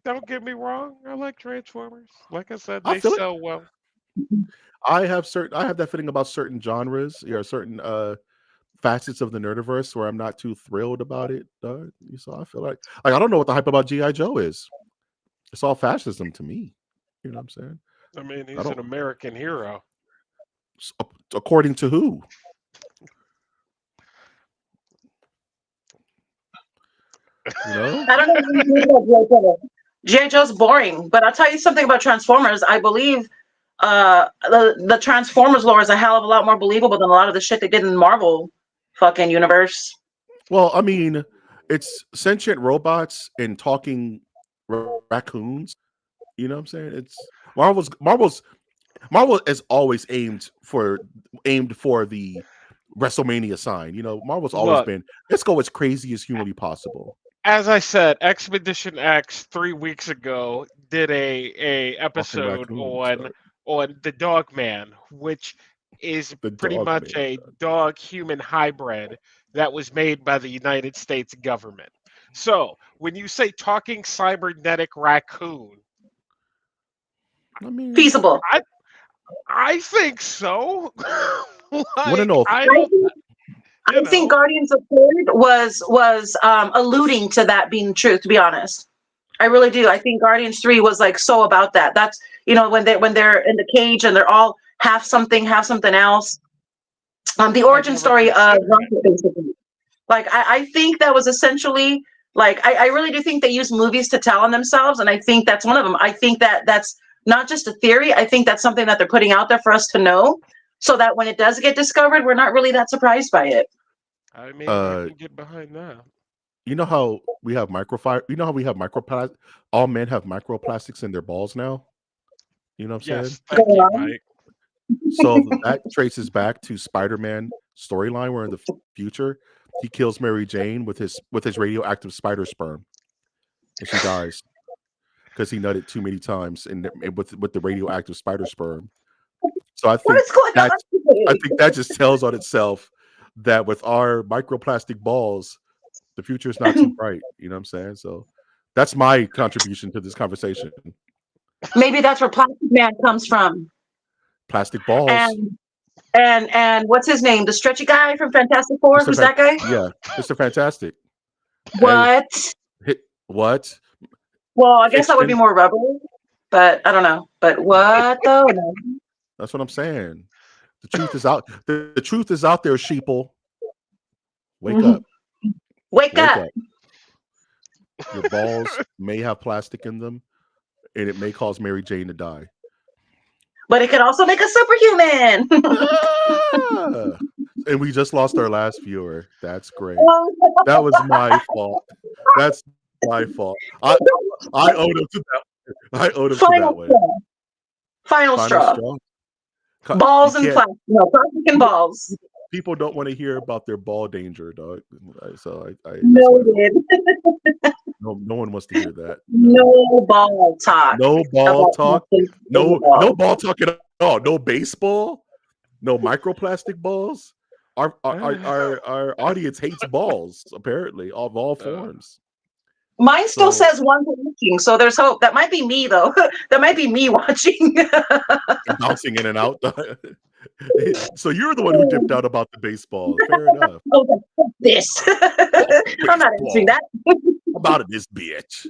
don't get me wrong. I like Transformers. Like I said, I they feel it. sell well. I have that feeling about certain genres, certain facets of the nerdiverse where I'm not too thrilled about it. Dog. So I feel like I don't know what the hype about GI Joe is. It's all fascism to me. You know what I'm saying? I mean, I he's don't. an American hero. According to who? You know? I don't know if you know G.I. Joe's boring, but I'll tell you something about Transformers. I believe the Transformers lore is a hell of a lot more believable than a lot of the shit they did in Marvel fucking universe. Well, I mean, it's sentient robots and talking raccoons. You know what I'm saying? It's Marvel has always aimed for the WrestleMania sign. You know, Marvel's always Look, been let's go as crazy as humanly possible. as I said, Expedition X 3 weeks ago did a Talking episode raccoons. on Dog. on the Dog Man, which is The pretty dog much man. a dog human hybrid that was made by the United States government. So when you say talking cybernetic raccoon, I mean, Feasible. I I think so. you want to Like know? I I don't, think, you I think know. Guardians of Third was alluding to that being true. To be honest, I really do. I think Guardians 3 was like so about that. That's when they're in the cage and they're all half something else. The I origin never story of considered it. Rocket, basically. Like I think that was essentially like I really do think they use movies to tell on themselves, and I think that's one of them. I think that that's not just a theory. I think that's something that they're putting out there for us to know, so that when it does get discovered, we're not really that surprised by it. I mean, I Uh, can get behind that. you know how we have microfire? You know how we have microplastic? All men have microplastics in their balls now. You know what I'm saying? Yes, Go thank you, on. Mike. So that traces back to Spider-Man storyline, where in the future he kills Mary Jane with his radioactive spider sperm, and she dies because he nutted too many times with the radioactive spider sperm. So What is going on I today? think that just tells on itself that with our microplastic balls, the future is not too bright. You know what I'm saying? So that's my contribution to this conversation. Maybe that's where Plastic Man comes from. Plastic balls, And and what's his name? The stretchy guy from Fantastic Four? Mr. Who's that guy? Yeah, Mr. Fantastic. Hey, What? hit what? Well, I guess that would be Fiction. more rubber, but I don't know. But what though? No. That's what I'm saying. The truth is out. The truth is out there, sheeple. Wake Mhm. up. Wake Wake up. up. Your balls may have plastic in them, and it may cause Mary Jane to die. But it could also make us superhuman. Ah! And we just lost our last viewer. That's great. That was my fault. That's my fault. I owed him to that. I owed him to that Final one. straw. Final Final straw. straw. You Balls and can't. plastic. No, plastic and balls. People don't want to hear about their ball danger, dog. So that's my fault. Noted. No one wants to hear that. No. No ball talk No ball about talk. plastic and No balls. ball talk at all. No baseball. No microplastic balls. Our audience hates balls, apparently, of all Uh, forms. Mine still So says one watching, so there's hope. That might be me though. That might be me watching. and bouncing in and out. So you're the one who dipped out about the baseball. Fair enough. Oh, this. Oh, I'm not answering baseball. that. About it, this bitch.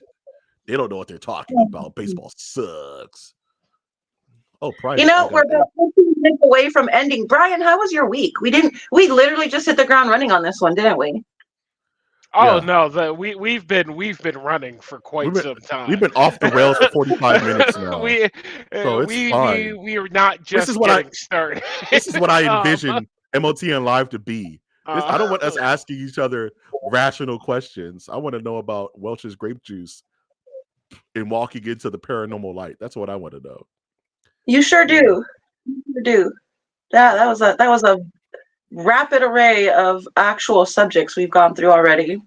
They don't know what they're talking about. Baseball sucks. Oh, You private. I know, we're got a about 15 minutes away from ending. Brian, how was your week? We literally just hit the ground running on this one, didn't we? oh yeah. no, we've been running for We've quite been some we've time. been off the rails for 45 minutes now. we So it's fine. we are not This is just what I getting started. this is what I um, envision MOTN Live to be. I don't want us uh, asking each other rational questions. I want to know about Welch's grape juice and walking into the paranormal light. That's what I want to know. You sure You know? do. You sure do. That was a rapid array of actual subjects we've gone through already.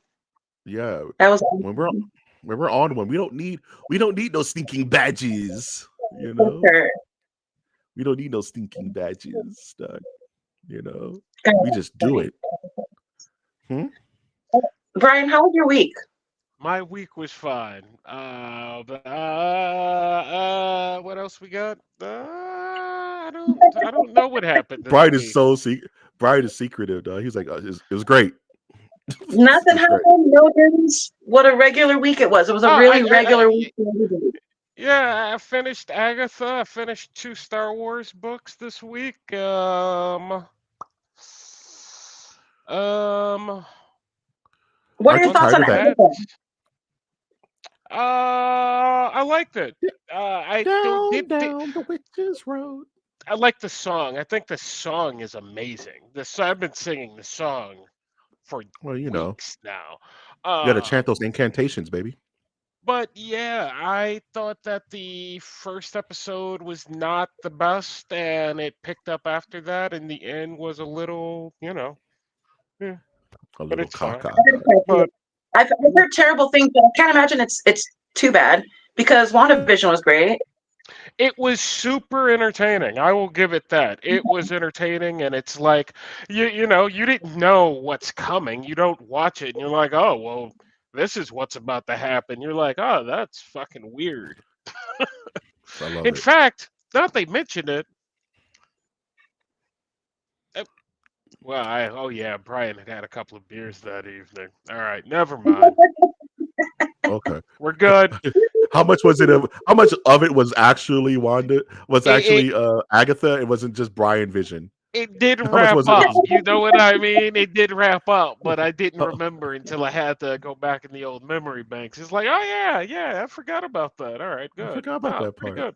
Yeah. That was When we're on one, we don't need no stinking badges. You for know, sure. we don't need no stinking badges. Doug, you know, we Okay. just do it. Hmm? Brian, how was your week? my week was fine. What else we got? I don't know what happened this Brian is week. so Brian is secretive, dog. He's like, it was great. It Nothing was great. happened. No news. What a regular week it was. It was a Oh, really regular week for everybody. yeah, I finished Agatha. I finished 2 Star Wars books this week. Um, What are Aren't your you other thoughts tired on of than that? that, Agatha? I liked it. I don't Down, did. down the witch's road. I like the song. I think the song is amazing. I've been singing the song for Well, weeks now. you got to Um, chant those incantations, baby. but yeah, I thought that the first episode was not the best, and it picked up after that, and the end was a little, yeah, A but little it's fine. caca. But I've heard terrible things, but I can't imagine it's too bad because WandaVision was great. It was super entertaining. I will give it that. It was entertaining, and it's like you didn't know what's coming. You don't watch it, and you're like, oh well, this is what's about to happen. You're like, oh, that's fucking weird. I love In it. fact, now that they mentioned it, uh, well, oh yeah, Brian had had a couple of beers that evening. All right, never mind. Okay. We're good. How much was it of how much of it was actually Wanda was It, it actually Agatha? It wasn't just Brian Vision. it did How much wrap was it? up. You know what I mean? It did wrap up, but I didn't Oh, remember until I had to go back in the old memory banks. It's like, oh yeah, yeah, I forgot about that. All right, I good. forgot about No, that pretty part.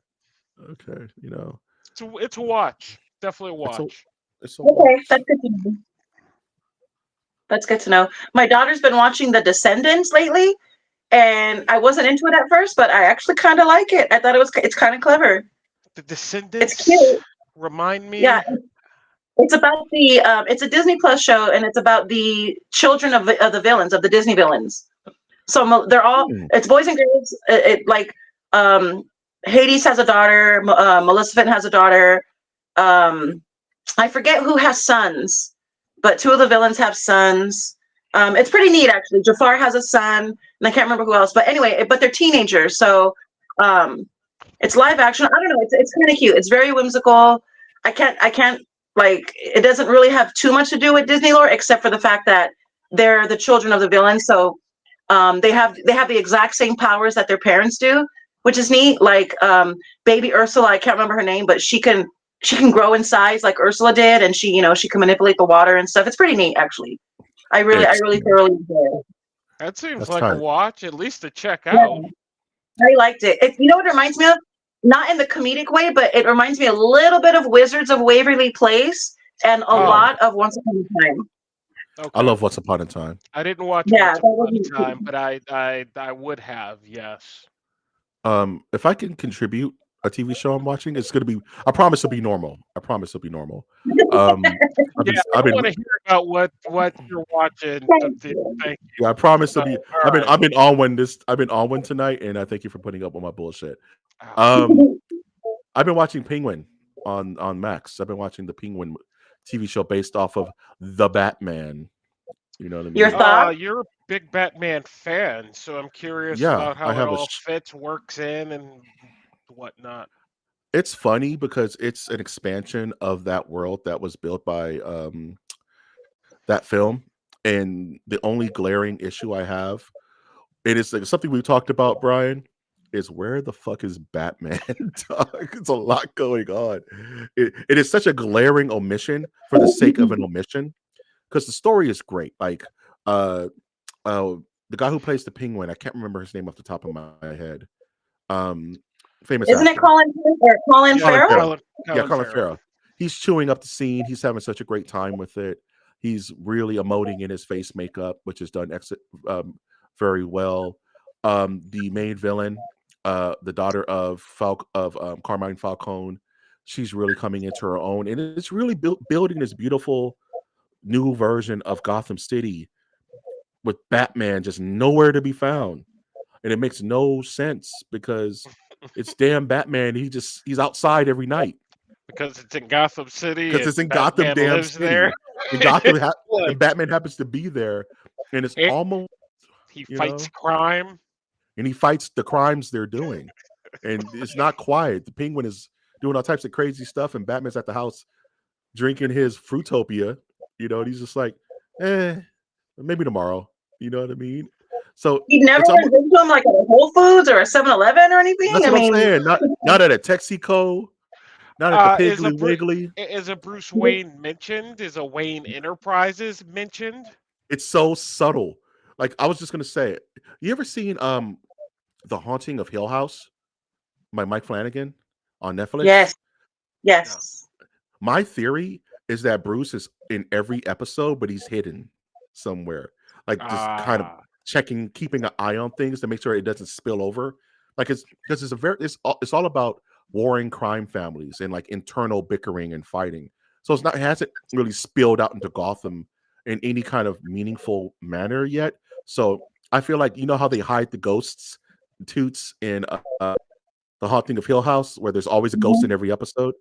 good. Okay, It's a watch. Definitely a it's a watch. it's a Okay, watch. that's good to know. That's good to know. My daughter's been watching The Descendants lately, and I wasn't into it at first, but I actually kind of like it. I thought it's kind of clever. The It's Descendants cute. remind Yeah, me. it's about the it's a Disney Plus show, and it's about the children of the villains of the Disney villains. So they're all Hmm. it's boys and girls. Like um, Hades has a daughter. Maleficent has a daughter. Um, I forget who has sons, but two of the villains have sons. It's pretty neat actually. Jafar has a son, and I can't remember who else. But anyway, but they're teenagers, so um, it's live action. I don't know. It's kind of cute. It's very whimsical. I can't like it doesn't really have too much to do with Disney lore except for the fact that they're the children of the villain. So they have the exact same powers that their parents do, which is neat. Like baby Ursula, I can't remember her name, but she can grow in size like Ursula did, and she can manipulate the water and stuff. It's pretty neat actually. I really Excellent. thoroughly enjoy it. That seems That's like a tight. watch, at least to check out. Yeah. I liked it. You know what it reminds me of? Not in the comedic way, but it reminds me a little bit of Wizards of Waverly Place and a Oh, lot of Once Upon a Time. I okay. love Once Upon a Time. I didn't watch Yeah, Once that Upon was a Time, but I would have. Yes. If I can contribute a TV show I'm watching, it's gonna be. I promise it'll be normal. I promise it'll be normal. Um, Yeah, I I've don't been, want to hear about what you're watching. thank you. Thank you. yeah, I promise it'll So, be. all right. I've been on one tonight, and I thank you for putting up with my bullshit. Oh, Um, I've been watching Penguin on Max. I've been watching the Penguin TV show based off of the Batman. You know what I Your mean? thoughts? You're a big Batman fan, so I'm curious Yeah, about I how it have a. all fits, works in, and whatnot. It's funny because it's an expansion of that world that was built by that film. And the only glaring issue I have, it is like something we talked about, Brian, is where the fuck is Batman? Dog? It's a lot going on. It is such a glaring omission for the sake of an omission because the story is great. Like, uh, uh, the guy who plays the Penguin, I can't remember his name off the top of my head. Um, famous Isn't it actor. Colin Yeah, Colin Farrell? Farrell. Yeah, Colin Colin Farrell. Farrell. He's chewing up the scene. He's having such a great time with it. He's really emoting in his face makeup, which is done very well. The main villain, the daughter of Carmine Falcone, she's really coming into her own, and it's really building this beautiful new version of Gotham City with Batman just nowhere to be found, and it makes no sense because it's damn Batman. He's outside every night Because it's in Gotham City because it's and in Gotham Batman damn lives there. City, and Gotham Look, and Batman happens to be there, and it's it, almost he you fights know, crime. and he fights the crimes they're doing, and it's not quiet. The Penguin is doing all types of crazy stuff, and Batman's at the house drinking his Fruitopia, and he's just like, maybe tomorrow. You know what I mean? So He never it's runs almost into him like at a Whole Foods or a 7-Eleven or anything. that's I what I'm mean, saying. Not at a Texaco, not at the Is a Piggly Wiggly. is a Bruce Wayne mentioned? Is a Wayne Enterprises mentioned? It's so subtle. Like I was just gonna say it. You ever seen The Haunting of Hill House by Mike Flanagan on Netflix? yes, No. yes. My theory is that Bruce is in every episode, but he's hidden somewhere. Like just kind of Ah, keeping an eye on things to make sure it doesn't spill over. Like it's because it's all about warring crime families and like internal bickering and fighting. So it hasn't really spilled out into Gotham in any kind of meaningful manner yet. So I feel like you know how they hide the ghosts, Toots in The Haunting of Hill House, where there's always a ghost in every episode.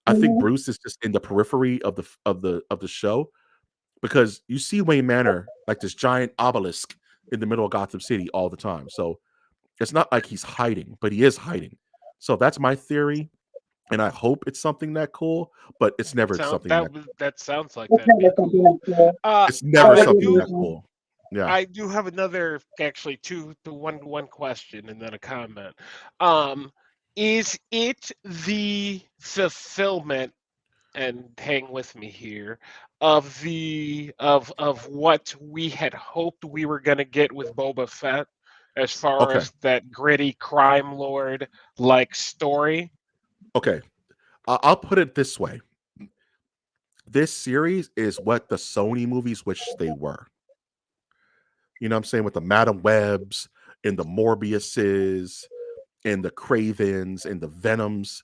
I think Bruce is just in the periphery of the show because you see Wayne Manor like this giant obelisk in the middle of Gotham City all the time. So it's not like he's hiding, but he is hiding. So that's my theory, and I hope it's something that cool, but it's never something that That sounds like It's that'd be never something cool. like that. it's I never would something agree that with you. cool. Yeah. I do have another, actually, two to one question and then a comment. Um, is it the fulfillment, and hang with me here, of what we had hoped we were going to get with Boba Fett, as far Okay. as that gritty crime lord like story? Okay. I'll put it this way. This series is what the Sony movies wish they were. You know what I'm saying? With the Madam Webs and the Morbiuses and the Cravens and the Venoms,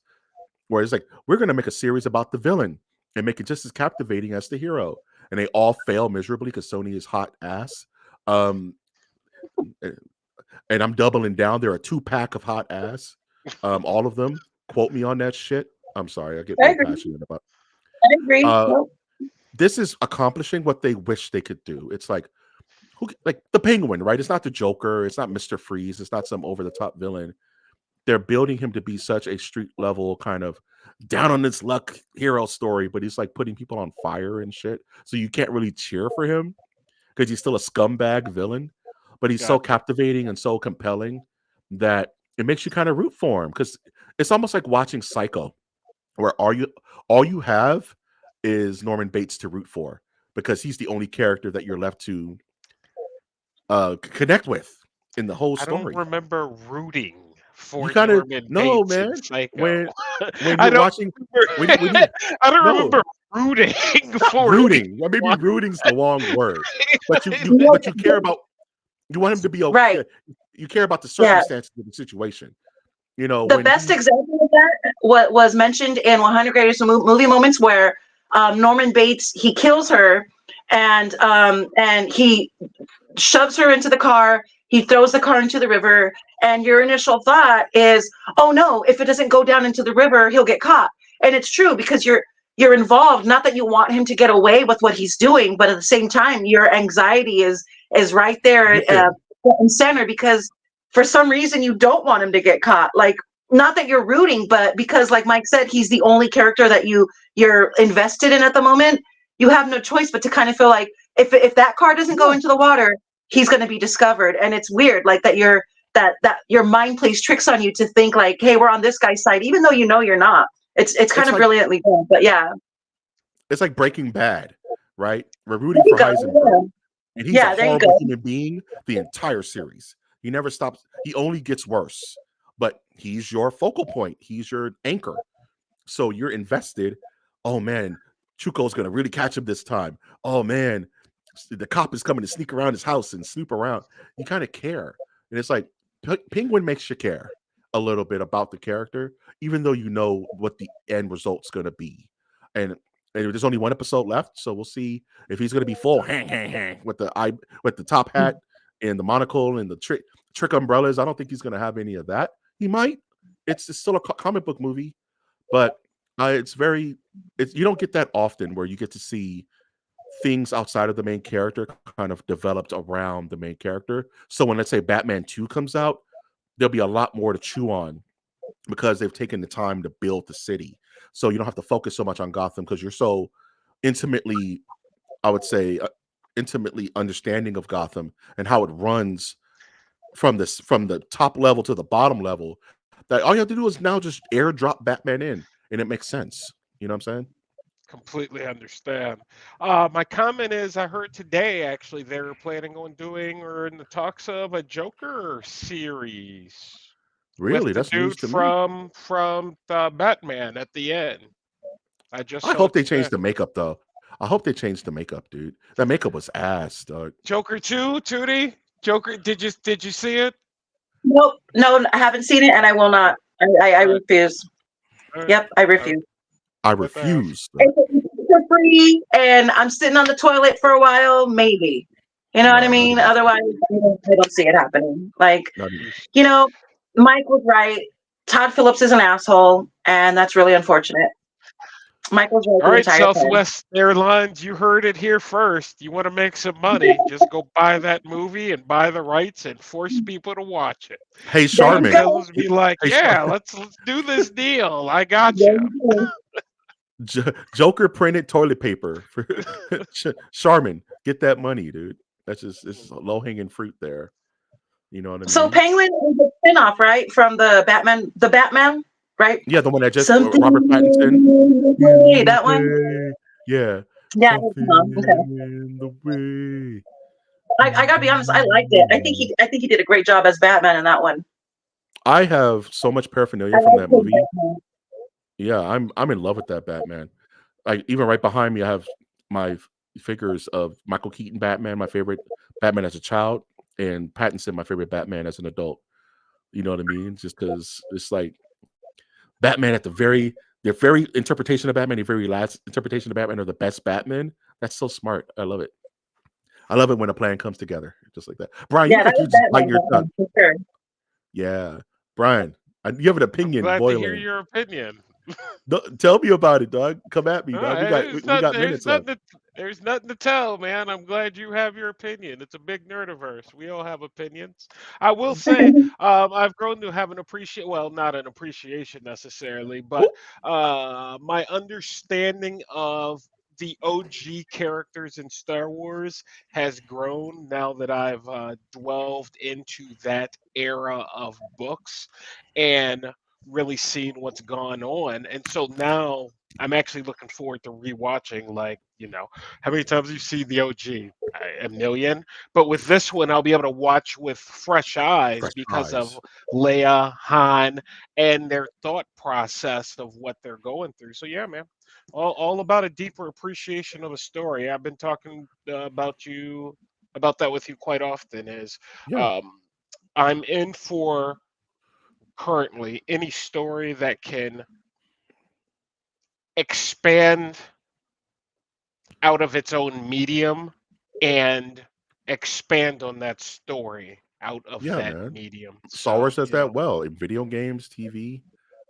where it's like, we're going to make a series about the villain and make it just as captivating as the hero. And they all fail miserably because Sony is hot ass. Um, and I'm doubling down. There are 2-pack of hot ass. All of them. Quote me on that shit. I'm sorry. I get I real agree. passionate about. I agree. Uh, Nope. this is accomplishing what they wish they could do. It's like like the Penguin, right? It's not the Joker. It's not Mr. Freeze. It's not some over the top villain. They're building him to be such a street level kind of down on his luck hero story, but he's like putting people on fire and shit. So you can't really cheer for him because he's still a scumbag villain, but he's so Gotcha. captivating and so compelling that it makes you kind of root for him because it's almost like watching Psycho, where all you have is Norman Bates to root for because he's the only character that you're left to connect with in the whole I don't story. remember rooting You for kind of Norman no, Bates in man. Psycho. When I you're don't watching when remember. you I don't no, remember rooting not for rooting. Well, maybe anyone. rooting's the wrong word, but No, you care about you want him to be right. okay. You care about the Yeah. circumstances of the situation. You know The when best he example of that was mentioned in 100 Greatest Movie Moments, where Norman Bates, he kills her, and he shoves her into the car. He throws the car into the river, and your initial thought is, "Oh no! If it doesn't go down into the river, he'll get caught." And it's true because you're involved. Not that you want him to get away with what he's doing, but at the same time, your anxiety is right there with him. front and center because for some reason you don't want him to get caught. Like, not that you're rooting, but because, like Mike said, he's the only character that you're invested in at the moment. You have no choice but to kind of feel like if that car doesn't go Yeah, into the water, he's going to be discovered. And it's weird, like that your mind plays tricks on you to think like, hey, we're on this guy's side, even though you know you're not. It's kind it's of like brilliantly done. But yeah, Breaking Bad, right? We're rooting there you for Heisenberg, go. and he's a Yeah, there you horrible go. human being the entire series. He never stops. He only gets worse, but he's your focal point. He's your anchor. So you're invested. Oh man, Chuko's gonna really catch him this time. Oh man, the cop is coming to sneak around his house and snoop around. You kind of care, and it's like Penguin makes you care a little bit about the character, even though you know what the end result's gonna be. And there's only one episode left, so we'll see if he's gonna be full hang hang hang with the top hat and the monocle and the trick umbrellas. I don't think he's gonna have any of that. He might. It's still a comic book movie, but it's you don't get that often where you get to see things outside of the main character kind of developed around the main character. So when let's say Batman 2 comes out, there'll be a lot more to chew on because they've taken the time to build the city. So you don't have to focus so much on Gotham because you're so intimately, I would say, intimately understanding of Gotham and how it runs from the top level to the bottom level that all you have to do is now just airdrop Batman in and it makes sense. You know what I'm saying? Completely understand. My comment is, I heard today actually they were planning on doing, or in the talks of, a Joker series with Really, the that's news dude to me. from Batman at the end. I just I saw hope it they today. change the makeup though. I hope they change the makeup, dude. That makeup was ass, dog. Joker 2, Tootie? Joker, did you see it? Nope, no, I haven't seen it, and I will not. I All right, refuse. all right. Yep, I I, refuse. I what the F? refuse. If it's for free and I'm sitting on the toilet for a while, maybe. You know what I No, not mean? even. Otherwise, I don't see it happening. Like, Not even. you know, Mike was right. Todd Phillips is an asshole, and that's really unfortunate. Michael's right All the right, entire time. Southwest Airlines, you heard it here first. You want to make some money, just go buy that movie and buy the rights and force people to watch it. Hey, There Todd you Charmin. go. Phillips be like, Hey, "Yeah, let's do this deal. I got There you." you go. Joker printed toilet paper for Charmin. Get that money, dude. That's just it's low hanging fruit there. You know what I So mean? Penguin is a spin-off, right? From the Batman, right? Yeah, the one that just Something Robert Pattinson. in the way, In the that one? way. Yeah. Yeah, his Something mom. Okay. in the way. I gotta be honest, I liked it. I think he did a great job as Batman in that one. I have so much paraphernalia I from like that his movie. Batman. Yeah, I'm in love with that Batman. Like even right behind me, I have my figures of Michael Keaton Batman, my favorite Batman as a child, and Pattinson, my favorite Batman as an adult. You know what I mean? Just because it's like Batman at their very interpretation of Batman, the very last interpretation of Batman are the best Batman. That's so smart. I love it. I love it when a plan comes together, just like that. Brian, you Yeah, look that like was you're just biting Batman, your tongue. for sure. Yeah, Brian, you have an I'm opinion glad to hear boiling. your opinion. Tell me about it, dog. Come at me, All dog. right, We got there's minutes left. nothing there's nothing to tell, man. I'm glad you have your opinion. It's a big nerdiverse. We all have opinions. I will say, I've grown to have an appreciation. Well, not an appreciation necessarily, but Ooh, my understanding of the OG characters in Star Wars has grown now that I've delved into that era of books and really seen what's gone on. And so now I'm actually looking forward to rewatching, like, how many times you see the OG? A million. But with this one, I'll be able to watch with fresh eyes fresh because of eyes. Leia, Han, and their thought process of what they're going through. So, yeah, man, all about a deeper appreciation of a story. I've been talking about that with you quite often. Yeah, Um, I'm in for currently any story that can expand out of its own medium and expand on that story out of yeah, that man. medium. Star So, Wars does that well in video games, TV,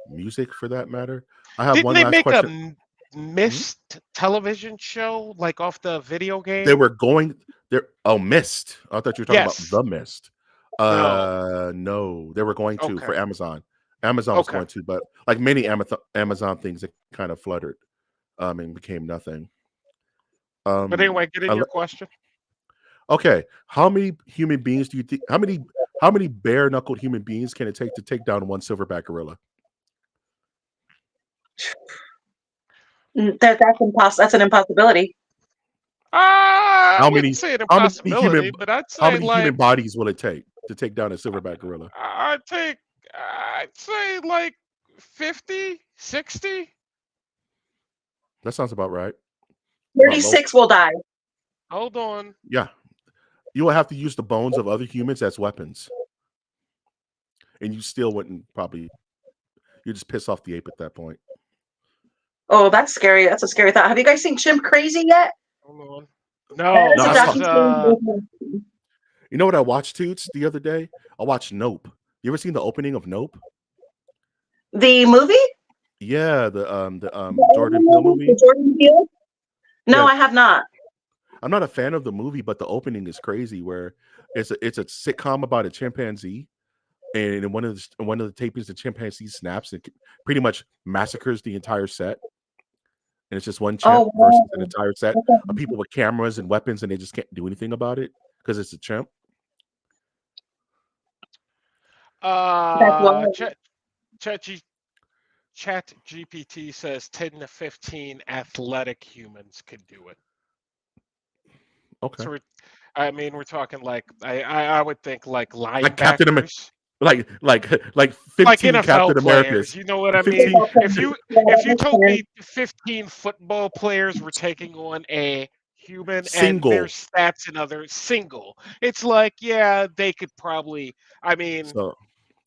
music, for that matter. I have didn't one they last make a question. Mhm. missed television show like off the video They game? were going there. Oh, Mist. I thought you were talking about Yes. the Mist. No. No, they were going to Okay. for Amazon. Amazon was Okay. going to, but like many Amazon things, it kind of fluttered, and became nothing. But Um, anyway, get in I your le- question. okay, how many human beings do you think? How many bare knuckled human beings can it take to take down one silverback gorilla? That's impossible. That's an impossibility. I How wouldn't many say an how many human impossibility, but I'd how say many like human bodies will it take to take down a silverback gorilla? I'd take I'd say like 50, 60. That sounds about right. About low. 36 will die. Hold on. Yeah, you will have to use the bones of other humans as weapons, and you still wouldn't probably. You just piss off the ape at that point. Oh, that's scary. That's a scary thought. Have you guys seen Chimp Crazy yet? Hold on. That No, is No, a I this saw. is documentary. You know what I watched, Toots, the other day? I watched Nope. You ever seen the opening of Nope? The movie? Yeah, the The Jordan Alien Peele movie? The movie. Jordan Peele? No, Yeah, I have not. I'm not a fan of the movie, but the opening is crazy. Where it's a sitcom about a chimpanzee, and in one of the tapings, the chimpanzee snaps and pretty much massacres the entire set. And it's just one chimp Oh, versus an wow. entire set of Okay. people with cameras and weapons, and they just can't do anything about it because it's a chimp. That's uh wild. chat chat G, chat GPT says 10 to 15 athletic humans could do it. Okay, So we're talking like I would think like like Captain America, linebackers, like like 15 NFL Captain players. Americas, You know what I mean? 15. If you Yeah, if that you makes told sense. me 15 football players were taking on a human and their Single. stats and other single, it's like, yeah, they could probably. I mean, So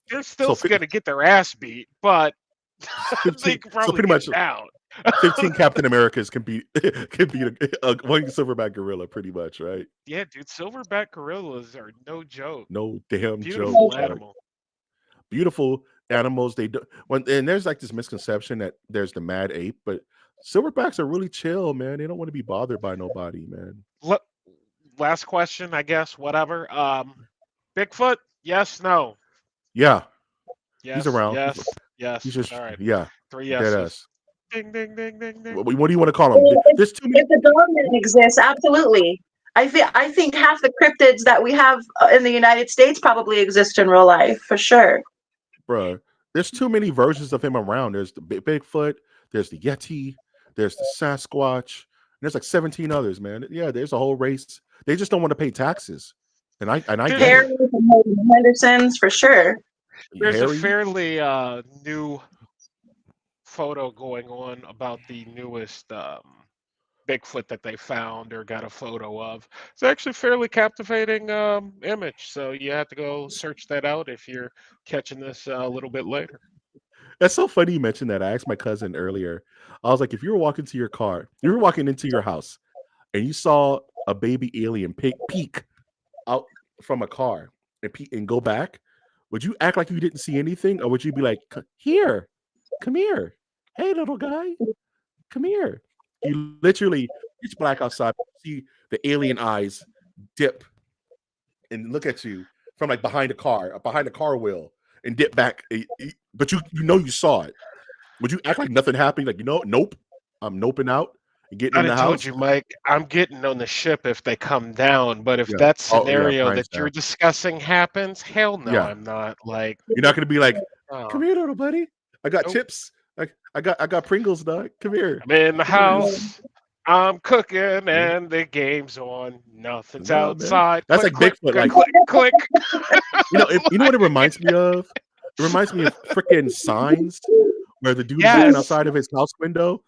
they're still so going to get their ass beat, but they 15. could So probably pretty get much down. 15 Captain Americas can beat can beat one silverback gorilla, pretty much, right? Yeah, dude, silverback gorillas are no joke. No damn joke, Beautiful dog. animal. Beautiful. animals they do when and there's like this misconception that there's the mad ape, but silverbacks are really chill, man. They don't want to be bothered by nobody, man. Look, last question, I guess. Whatever. Bigfoot? Yes, no. Yeah, he's Yes, around. yes, He's yes. just All right. yeah, 3 dead yeses. ass. Ding, ding, ding, ding, ding. What do you want to call him? If, There's too many, if the dominant exists, absolutely. I think half the cryptids that we have in the United States probably exist in real life for sure. bruh. There's too many versions of him around. There's the Bigfoot. There's the Yeti. There's the Sasquatch. And there's like 17 others, man. Yeah, there's a whole race. They just don't want to pay taxes, and I There's get it. Harry and Hendersons for sure. there's a Harry, fairly new photo going on about the newest Bigfoot that they found or got a photo of. It's actually a fairly captivating image. So you have to go search that out if you're catching this a little bit later. that's so funny you mentioned that. I asked my cousin earlier. I was like, if you were walking to your car, you were walking into your house, and you saw a baby alien peek out from a car and peek and go back, would you act like you didn't see anything, or would you be like, "Here, come here, hey little guy, come here"? You literally pitch black outside, see the alien eyes dip and look at you from like behind a car wheel, and dip back. But you know you saw it. Would you act like nothing happened? Like, nope, I'm noping out and getting I in the done told house. you, Mike, I'm getting on the ship if they come down. But if Yeah. that Oh yeah, scenario Brian's that you're down. discussing happens, hell no, Yeah. I'm not. Like, You're not gonna be like, oh, come here, little buddy. I got nope. chips. I got Pringles, dog. Come here. I'm in the Come here. house. I'm cooking Yeah. and the game's on. Nothing's No, man. outside. That's Click, like click, Bigfoot. click, Like, click, click. you know what it Like, reminds me of? It reminds me of freaking Signs, where the dude is looking yes, outside of his house window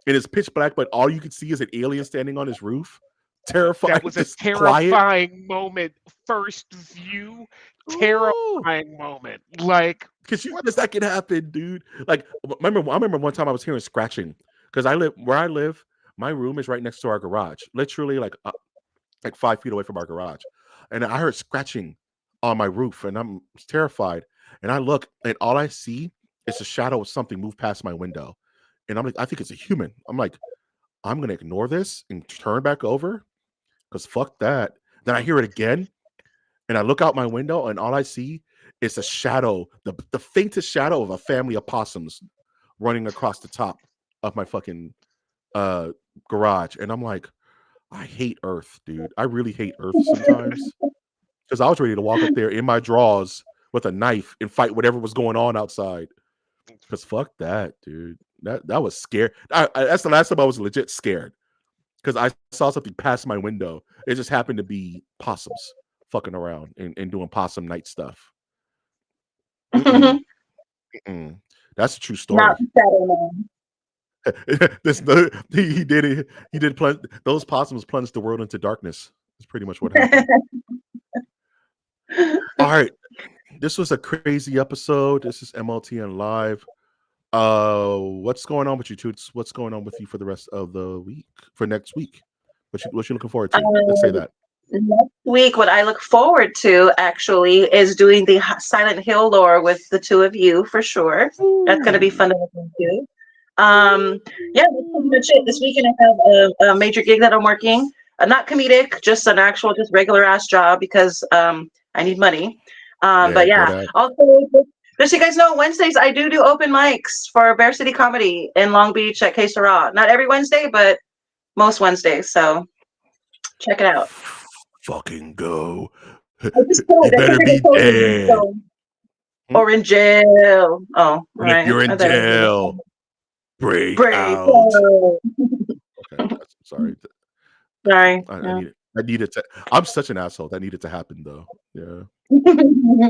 and it's pitch black, but all you can see is an alien standing on his roof. that Terrifying, was a just quiet. terrifying moment. First view, Ooh. terrifying moment. Like, Because what? that could happen, dude. Like, I remember one time I was hearing scratching because I live where I live. My room is right next to our garage, literally like 5 feet away from our garage, and I heard scratching on my roof, and I'm terrified. And I look, and all I see is a shadow of something move past my window, and I'm like, I think it's a human. I'm like, I'm gonna ignore this and turn back over because fuck that. Then I hear it again, and I look out my window, and all I see is a shadow, the faintest shadow of a family of possums running across the top of my fucking uh garage. And I'm like, I hate Earth, dude. I really hate Earth sometimes. Because I was ready to walk up there in my drawers with a knife and fight whatever was going on outside. Because fuck that, dude. That was scary. That's the last time I was legit scared. Because I saw something pass my window. It just happened to be possums fucking around and doing possum night stuff. Mm-mm, Not mm-mm. That's a true story. Shadow Man. He did it. He did plunge, those possums plunged the world into darkness. That's pretty much what happened. All right. This was a crazy episode. This is MLTN live. What's going on with you, Toots? What's going on with you for the rest of the week? For next week? What you looking forward to? Let's say Um, that. Next week, what I look forward to actually is doing the Silent Hill lore with the two of you for sure. That's going to be Ooh. fun to listen to. Yeah, that's pretty much it. This weekend I have a major gig that I'm working. Not comedic, just an actual, just regular ass job because I need money. But Yeah, yeah, that. also just so you guys know, Wednesdays I do open mics for Bear City Comedy in Long Beach at Que Sera. Not every Wednesday, but most Wednesdays. So check it out. Fucking go. I just You told that better be technical closing, dead. so Hmm? or in jail. Oh, And if right. you're I in thought it was jail, break break. out. Okay, sorry. Sorry. I Yeah. need it. I needed to. I'm such an asshole. That needed to happen though. Yeah. Yeah.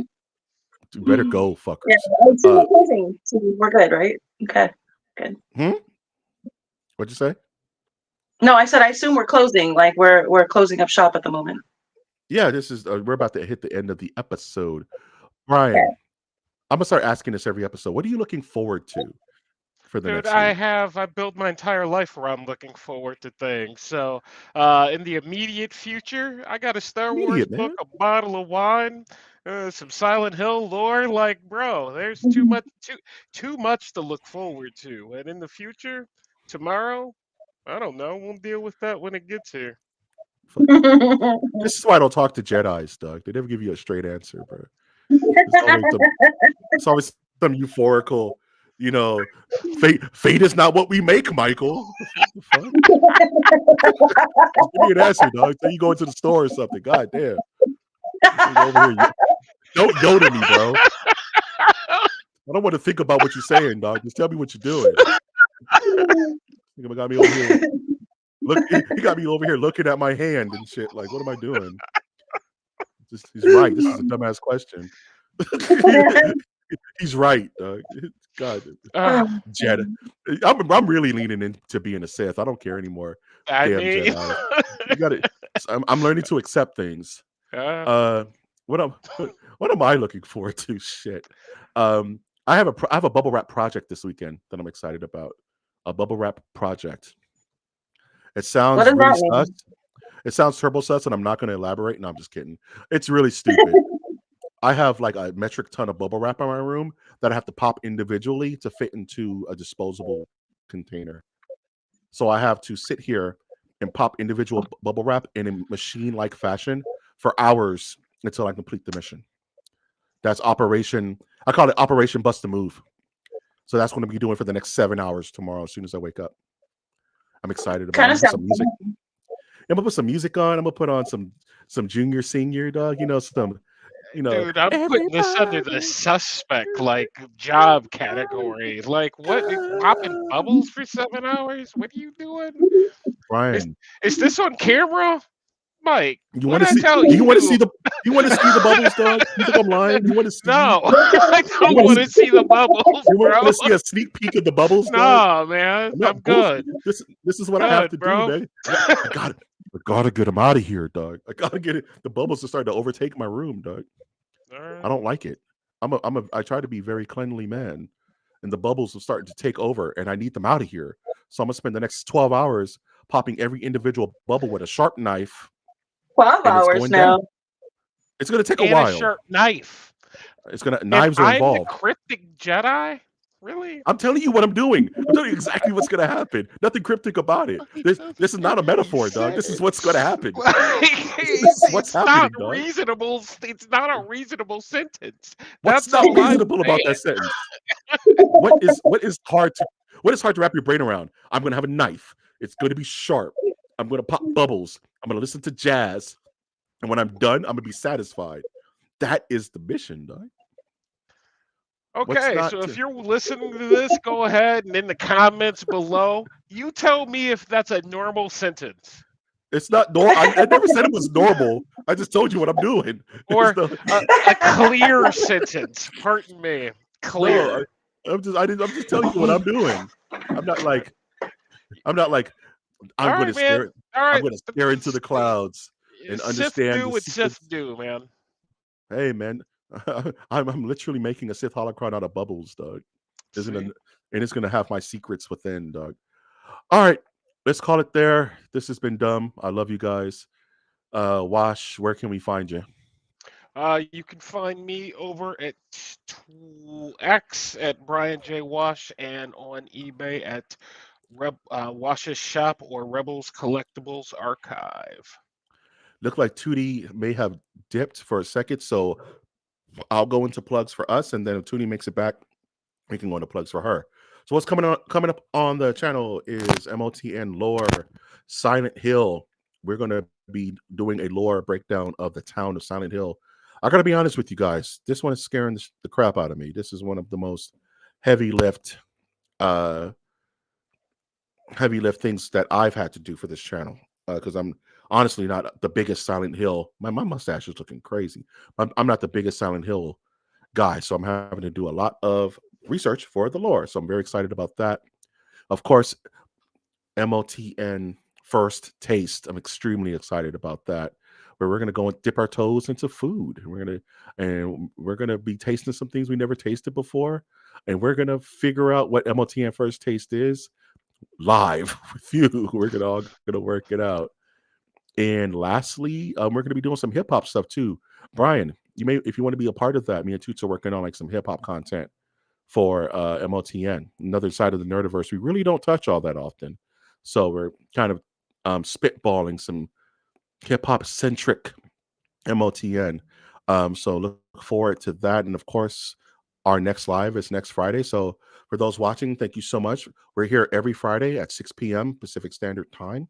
You better go, fuckers. I assume we're closing, so we're good, right? Okay. Good. Hmm? What'd you say? No, I said I assume we're closing. Like we're closing up shop at the moment. Yeah, this is. We're about to hit the end of the episode. Okay. Brian, I'm gonna start asking this every episode. What are you looking forward to for the dude, next week? I built my entire life around looking forward to things. So, in the immediate future, I got a Star Wars Immediate, book, man. a bottle of wine, Some Silent Hill lore, like, bro, there's too much to look forward to. And in the future, tomorrow, I don't know. We'll deal with that when it gets here. This is why I don't talk to Jedi's, Doug. They never give you a straight answer, bro. It's always some, it's always some euphorical, you know, fate is not what we make, Michael. The fuck? Just give me an answer, dog. Say you go into the store or something. God damn. This nigga over here. Don't Yoda me, bro. I don't want to think about what you're saying, dog. Just tell me what you're doing. He got me over here. Look, he got me over here looking at my hand and shit. Like, what am I doing? He's right. This is a dumbass question. He's right, dog. God, Uh, Jedi. I'm really leaning into being a Sith. I don't care anymore. I Damn mean, Jedi. You got it. I'm learning to accept things. uh, Uh, what am what am I looking forward to? Shit. I have a bubble wrap project this weekend that I'm excited about. A bubble wrap project. It What sounds does really that mean? sus. It sounds turbo sus, and I'm not going to elaborate. No, I'm just kidding. It's really stupid. I have like a metric ton of bubble wrap in my room that I have to pop individually to fit into a disposable container. So I have to sit here and pop individual bubble wrap in a machine-like fashion for hours until I complete the mission. That's Operation. I call it Operation Bust a Move. So that's what I'm gonna be doing for the next 7 hours tomorrow. As soon as I wake up, I'm excited about it. Kind I'm of gonna put sounds some music. I'm gonna put some music on. I'm gonna put on some junior senior dog. dude, I'm putting this under the Everybody. suspect like job category. Like, what? Popping bubbles for 7 hours? What are you doing? Is Brian, is this on camera, Mike? you What want to I see? tell Do you want to see you? the? You want to see the bubbles, dog? You think I'm lying? You want to see? No, I You don't want want to? to see the bubbles, You want bro. to see a sneak peek of the bubbles, dog? No, man, I'm not I'm bullshit. good. This is what I have to Good, do, bro. man. I gotta get them out of here, dog. I gotta get it. The bubbles are starting to overtake my room, dog. All I right. don't like it. I try to be a very cleanly man, and the bubbles are starting to take over, and I need them out of here. So I'm gonna spend the next 12 hours popping every individual bubble with a sharp knife, 12 and it's hours going down. now. It's gonna take a And a while. sharp knife. And Knives are I'm the involved. cryptic Jedi? Really? I'm telling you what I'm doing. I'm telling you exactly what's gonna happen. Nothing cryptic about it. This is not a metaphor, dog. This is what's gonna happen. This is what's It's not happening, dog. reasonable. It's not a reasonable sentence. What's That's not all I'm reasonable about saying. that sentence? What is hard to wrap your brain around? I'm gonna have a knife. It's gonna be sharp. I'm gonna pop bubbles. I'm gonna listen to jazz, and when I'm done, I'm gonna be satisfied. That is the mission, dog. What's Okay, not so if to? you're listening to this, go ahead and in the comments below, you tell me if that's a normal sentence It's not normal. I never said it was normal. I just told you what I'm doing. It's or the a clear sentence. Pardon me, no. clear. I'm just telling you what I'm doing. I'm not like I'm not like All I'm going right, to man. stare. All I'm right. going to stare into the clouds and Sith understand do the what Sith secrets. do, man. Hey, man, I'm literally making a Sith holocron out of bubbles, dog. Isn't it? See? And it's gonna have my secrets within, dog. All right, let's call it there. This has been dumb. I love you guys. Wash, where can we find you? You can find me over at X at Brian J. Wash and on eBay at Wash's Shop or Rebels Collectibles Archive. Look like 2D may have dipped for a second, so I'll go into plugs for us, and then if 2D makes it back, we can go into plugs for her. So what's coming up on the channel is MOTN lore, Silent Hill. We're gonna be doing a lore breakdown of the town of Silent Hill. I gotta be honest with you guys. This one is scaring the crap out of me. This is one of the most heavy lift, uh, heavy lift things that I've had to do for this channel. Because I'm honestly not the biggest Silent Hill. My mustache is looking crazy. I'm not the biggest Silent Hill guy, so I'm having to do a lot of research for the lore. So I'm very excited about that. Of course, MOTN First Taste. I'm extremely excited about that. Where we're gonna go and dip our toes into food. We're gonna be tasting some things we never tasted before, and we're gonna figure out what MOTN First Taste is live with you. We're gonna work it out. And lastly, we're gonna be doing some hip hop stuff too. Brian, if you want to be a part of that, me and Toots are working on like some hip hop content for MOTN, another side of the nerdiverse we really don't touch all that often. So we're kind of spitballing some hip hop centric MOTN. So look forward to that. And of course, our next live is next Friday. So for those watching, thank you so much. We're here every Friday at 6 p.m. Pacific Standard Time,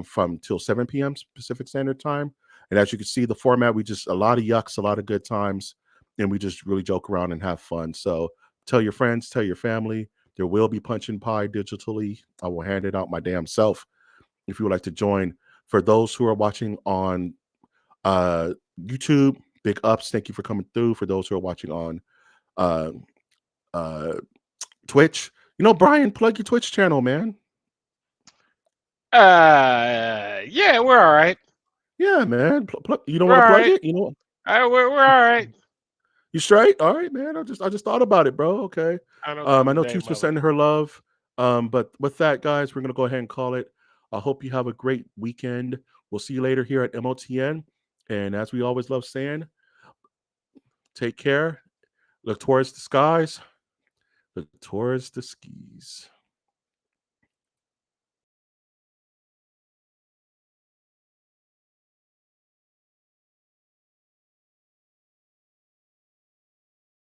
from till 7 p.m. Pacific Standard Time. And as you can see, the format, we just a lot of yucks, a lot of good times, and we just really joke around and have fun. So tell your friends, tell your family. There will be punch and pie digitally. I will hand it out my damn self if you would like to join. For those who are watching on uh, YouTube, big ups. Thank you for coming through. For those who are watching on uh, uh, Twitch, Brian, plug your Twitch channel, man. Yeah, we're all right. Yeah, man. You don't We're want to all plug right. it? We're all right. You straight? All right, man. I just thought about it, bro. Okay. I don't give I a know damn Toots was about it. sending her love. But with that, guys, we're gonna go ahead and call it. I hope you have a great weekend. We'll see you later here at MOTN. And as we always love saying, take care. Look towards the skies. Look towards the skis.